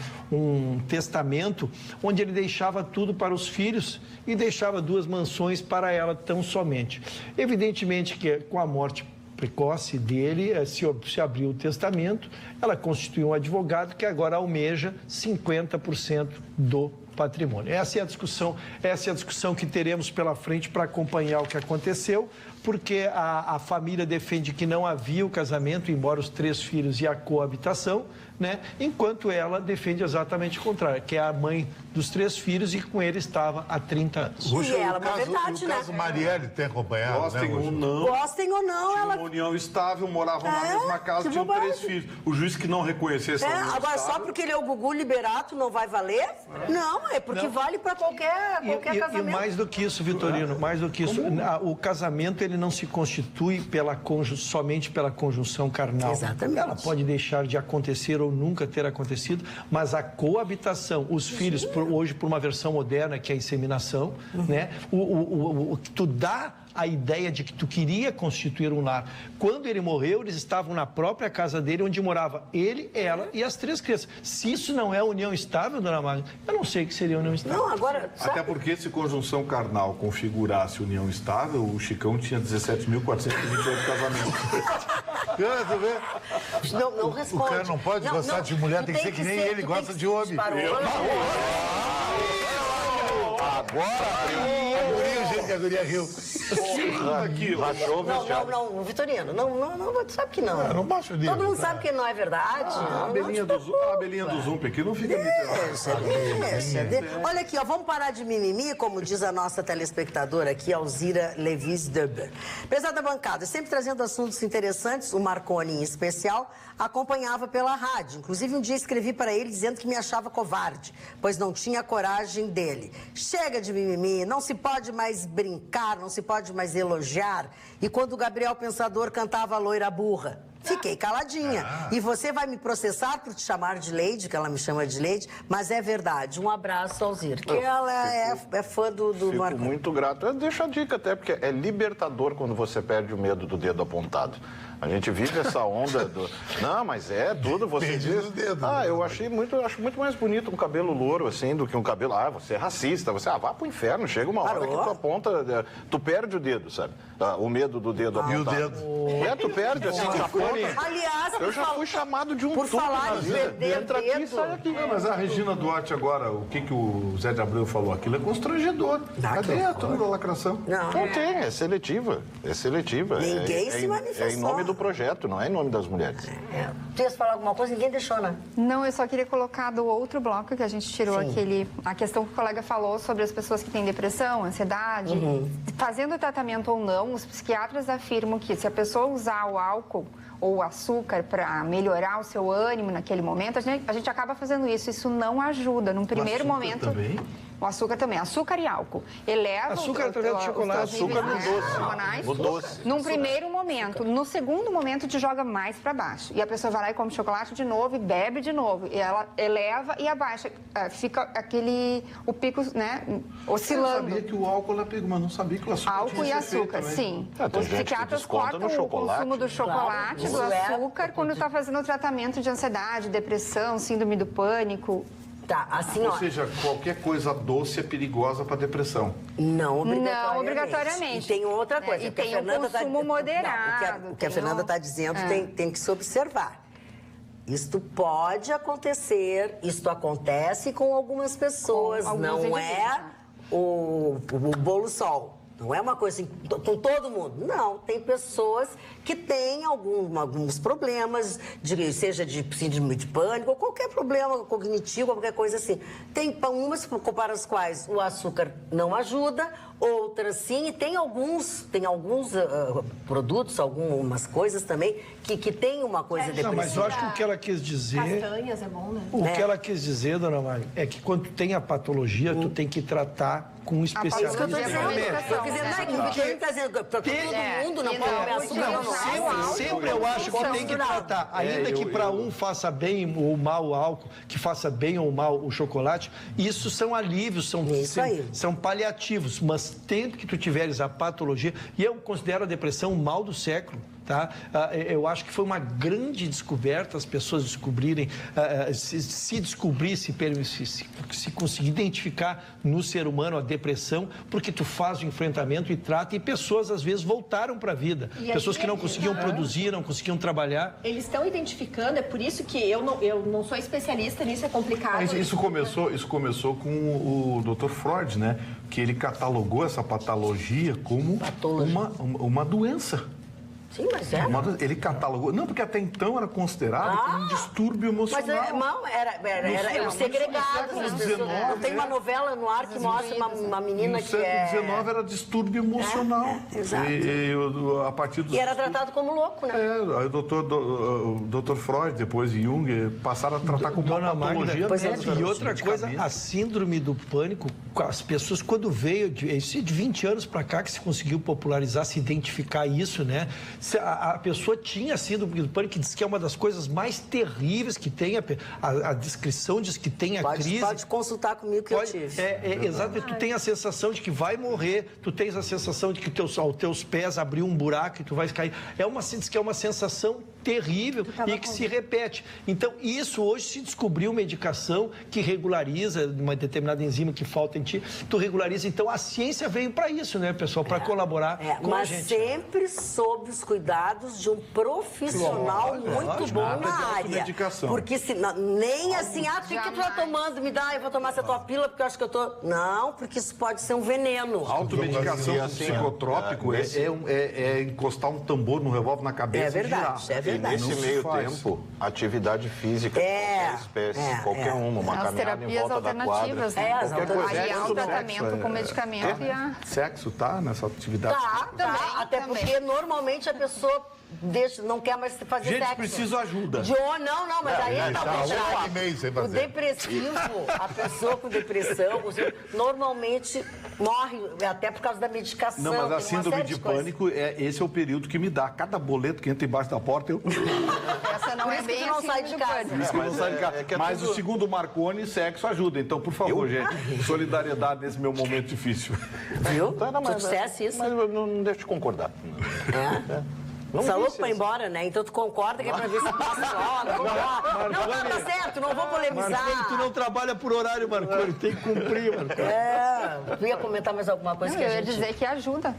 testamento onde ele deixava tudo para os filhos e deixava 2 mansões para ela tão somente. Evidentemente que com a morte precoce dele, se abriu o testamento, ela constituiu um advogado que agora almeja 50% do patrimônio. Essa é a discussão que teremos pela frente para acompanhar o que aconteceu, porque a família defende que não havia o casamento, embora os 3 filhos e a coabitação, né? Enquanto ela defende exatamente o contrário, que é a mãe dos 3 filhos e com ele estava há 30 anos. E ela, na verdade, o caso Marielle tem acompanhado, Gostem né, ou não. Gostem ou não, Tinha ela... uma união estável, moravam na mesma casa, que tinham bobagem. 3 filhos. O juiz que não reconhecesse a união Agora, estável... só porque ele é o Gugu Liberato não vai valer? Não, é porque vale para qualquer casamento. E mais do que isso, Vitorino, mais do que isso, o casamento ele não se constitui somente pela conjunção carnal. Exatamente. Ela pode deixar de acontecer ou nunca ter acontecido, mas a coabitação, os filhos, hoje por uma versão moderna que é a inseminação, né? O que tu dá a ideia de que tu queria constituir um lar. Quando ele morreu, eles estavam na própria casa dele, onde morava ele, ela e as 3 crianças. Se isso não é união estável, dona Magda, eu não sei o que seria união estável. Não, agora... Até porque se conjunção carnal configurasse união estável, o Chicão tinha 17.428 casamentos. Não responde. O cara não pode gostar de mulher, Tu tem que ser que nem ele gosta de homem. A guria riu. Não, Vitorino, não, sabe que não. Não baixo nisso. Todo mundo sabe que não é verdade. A abelhinha do Zump aqui não fica me Olha aqui, ó, vamos parar de mimimi, como diz a nossa telespectadora aqui, Alzira Levis Dubber. Prezada bancada, sempre trazendo assuntos interessantes, o Marconi em especial acompanhava pela rádio. Inclusive, um dia escrevi para ele dizendo que me achava covarde, pois não tinha coragem dele. Chega de mimimi, não se pode mais brincar, não se pode mais elogiar. E quando o Gabriel Pensador cantava a loira burra, fiquei caladinha. E você vai me processar por te chamar de Leide, que ela me chama de Leide, mas é verdade. Um abraço, Alzira, que ela é fã do Marconi. Fico muito grato. Deixa a dica até, porque é libertador quando você perde o medo do dedo apontado. A gente vive essa onda do... Não, mas é tudo, você diz... o dedo. Eu acho muito mais bonito um cabelo louro, assim, do que um cabelo... você é racista, vá pro inferno, chega uma hora que tu aponta... Tu perde o dedo, sabe? O medo do dedo apontado. E o dedo? Tu perde, assim, tu aponta. Aliás, Eu já fui chamado de um por tubo falar na em vida. perder Entra aqui e dedo. sai aqui. Não, mas a Regina Duarte agora, o que o Zé de Abreu falou? Aquilo é constrangedor. Cadê a turma da lacração? Não, Não tem, é seletiva. É seletiva. Ninguém se manifestou. É em nome do projeto, não é em nome das mulheres. Tu ia falar alguma coisa, ninguém deixou, né? Não, eu só queria colocar do outro bloco que a gente tirou a questão que o colega falou sobre as pessoas que têm depressão, ansiedade. Fazendo o tratamento ou não, os psiquiatras afirmam que se a pessoa usar o álcool ou o açúcar para melhorar o seu ânimo naquele momento, a gente acaba fazendo isso. Isso não ajuda. Num primeiro momento... Também? O açúcar também. Açúcar e álcool. Eleva Açúcar através do chocolate. Açúcar no doce. No doce. Num primeiro momento. No segundo momento, te joga mais para baixo. E a pessoa vai lá e come chocolate de novo e bebe de novo. E ela eleva e abaixa. Fica o pico, né, oscilando. Eu sabia que o álcool era perigo, mas não sabia que o açúcar Álcool tinha e esse efeito açúcar, também. sim. Tem Os gente que psiquiatras desconta cortam no o chocolate. consumo do chocolate, do açúcar, quando está fazendo o tratamento de ansiedade, depressão, síndrome do pânico. Tá, assim, Ou seja, qualquer coisa doce é perigosa para depressão. Não obrigatoriamente. Não obrigatoriamente. E tem outra coisa. E que a tem um Fernanda consumo moderado. o que a Fernanda está dizendo tem que se observar. Isto pode acontecer, isto acontece com algumas pessoas, não é o bolo sol. Não é uma coisa assim, com todo mundo. Não, tem pessoas que têm alguns problemas, seja de síndrome de pânico, ou qualquer problema cognitivo, qualquer coisa assim. Tem umas para as quais o açúcar não ajuda, outras sim, e tem alguns produtos, algumas coisas também, que tem uma coisa depressiva. Não, mas eu acho que o que ela quis dizer... Castanhas é bom, né? O que ela quis dizer, dona Mari, é que quando tu tem a patologia, tu tem que tratar com um especialista. Isso que eu estou dizendo. Médico. Eu estou dizendo, não é que o Vitorino está dizendo para todo mundo, não pode comer açúcar. Não, sempre eu acho que tem que tratar. Ainda que para um faça bem ou mal o álcool, que faça bem ou mal o chocolate, isso são alívios, são paliativos. Mas tendo que tu tiveres a patologia, e eu considero a depressão o mal do século. tá? Eu acho que foi uma grande descoberta as pessoas descobrirem, se descobrir, se conseguir identificar no ser humano a depressão, porque tu faz o enfrentamento e trata, e pessoas às vezes voltaram para a vida. Pessoas que não conseguiam produzir, não conseguiam trabalhar. Eles estão identificando, é por isso que eu não sou especialista nisso, é complicado. Isso começou com o Dr. Freud, né? Que ele catalogou essa patologia como uma doença. Sim, mas é. Ele catalogou. Não, porque até então era considerado como um distúrbio emocional. Mas era o segregado. Tem uma novela no ar que mostra uma menina que é... No século XIX era distúrbio emocional. Exato. A partir dos... E era tratado como louco, né? Aí o Dr. Freud, depois Jung, passaram a tratar como uma patologia. E outra coisa, a síndrome do pânico, as pessoas quando veio, isso é de 20 anos para cá que se conseguiu popularizar, se identificar isso, né? A pessoa tinha síndrome do pânico, que diz que é uma das coisas mais terríveis que tem, a descrição diz que tem a crise. Pode consultar comigo que eu tive. Exato, tu tem a sensação de que vai morrer, tu tens a sensação de que os teus pés abriu um buraco e tu vai cair. Diz que é uma sensação terrível e que se repete. Então, isso hoje se descobriu medicação que regulariza uma determinada enzima que falta em ti, tu regulariza. Então, a ciência veio para isso, né, pessoal? Para colaborar com a gente. Mas sempre sob os cuidados de um profissional muito bom na área. Medicação. Porque nem assim, o que tu tá tomando? Me dá, eu vou tomar essa tua pílula porque eu acho que eu tô... Não, porque isso pode ser um veneno. Automedicação psicotrópico é encostar um tambor no revólver na cabeça. É verdade, é verdade. E nesse meio tempo, atividade física de qualquer espécie, qualquer uma As caminhada em volta da quadra. Aliar o tratamento com medicamento e a... Sexo tá nessa atividade? Até porque normalmente a pessoa não quer mais fazer sexo. Gente, preciso ajuda. Não, mas aí o depressivo, a pessoa com depressão, normalmente morre até por causa da medicação. Não, mas a síndrome de pânico, esse é o período que me dá. Cada boleto que entra embaixo da porta, eu... Essa não é bem que não sai de casa. Mas o segundo Marconi, sexo ajuda. Então, por favor, gente, solidariedade nesse meu momento difícil. Viu? Tu dissesse isso? Mas eu não deixo de concordar. Você tá louco pra ir embora, né? Então tu concorda que é pra ver se passa logo. Não, tá certo, não vou polemizar. Marconi, tu não trabalha por horário, Marconi, tem que cumprir, Marconi. Tu ia comentar mais alguma coisa? Eu ia dizer que ajuda.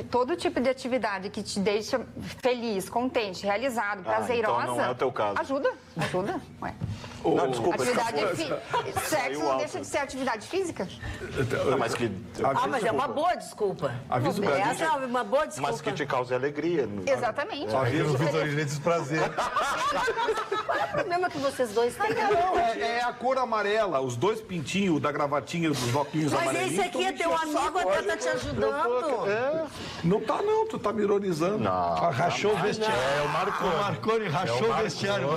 Todo tipo de atividade que te deixa feliz, contente, realizado, prazerosa. Então não é o teu caso. Ajuda. Ué. Não, desculpa. Sexo não deixa de ser atividade física? Não, mas mas é uma boa desculpa. Avisa o Brasil. Essa é uma boa desculpa. Mas que te cause alegria. Exatamente. Eu não fiz origem desse prazer. Qual é o problema que vocês dois têm? É a cor amarela, os dois pintinhos da gravatinha, dos óculos amarelinhos. Mas esse aqui é teu amigo, até tá te ajudando. Não tá não, tu tá me ironizando. Não. Rachou o vestiário. É o Marconi. O Marconi rachou o vestiário.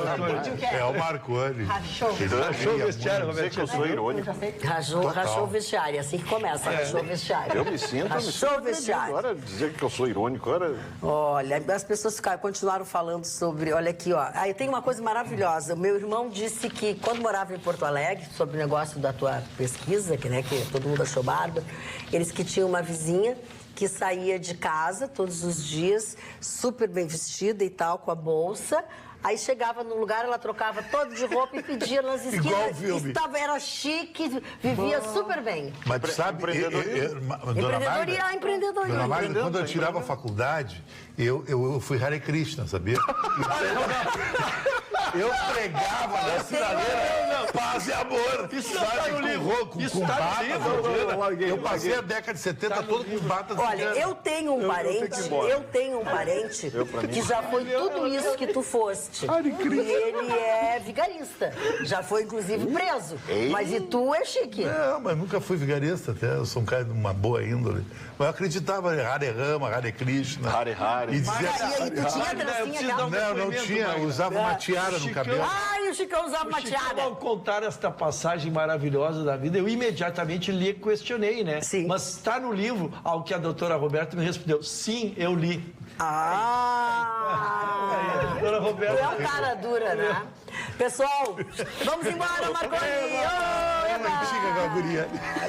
É o Marconi. Rachou o vestiário, Roberto. Que eu sou irônico. Rachou o vestiário, assim que começa, rachou o vestiário. Eu me sinto. Rachou o vestiário. Agora dizer que eu sou irônico, agora... Olha, as pessoas continuaram falando sobre... Olha aqui, ó. Aí tem uma coisa maravilhosa. Meu irmão disse que quando morava em Porto Alegre, sobre o negócio da tua pesquisa, que todo mundo achou bárbaro, eles que tinham uma vizinha que saía de casa todos os dias, super bem vestida e tal, com a bolsa. Aí chegava num lugar, ela trocava todo de roupa e pedia nas esquinas. Igual o filme. Era chique, vivia super bem. Mas tu sabe, Dona Magda, quando eu tirava a faculdade, eu fui Hare Krishna, sabia? Eu pregava na sinaleira, paz e amor. Isso tá no livro. Isso tá no livro. Eu passei a década de 70 todo com batas. Olha, eu tenho um parente que já foi tudo isso que tu foste. E ele é vigarista. Já foi, inclusive, preso. Mas e tu é chique. Não, mas nunca fui vigarista até. Eu sou um cara de uma boa índole. Mas eu acreditava em Hare Rama, Hare Krishna. Hare. E tu tinha a trancinha dela? Não tinha. Eu usava uma tiara no cabelo. Ai, o Chicão usava uma tiara. Ao contar esta passagem maravilhosa da vida, eu imediatamente li e questionei, né? Sim. Mas está no livro, ao que a doutora Roberta me respondeu. Sim, eu li. Doutora Roberta. Tu é um cara dura, né? Pessoal, vamos embora, Marconi!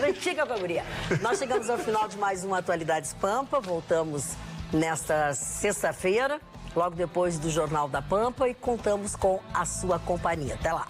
Antiga com a guria. Nós chegamos ao final de mais uma Atualidades Pampa. Voltamos nesta sexta-feira logo depois do Jornal da Pampa, e contamos com a sua companhia. Até lá.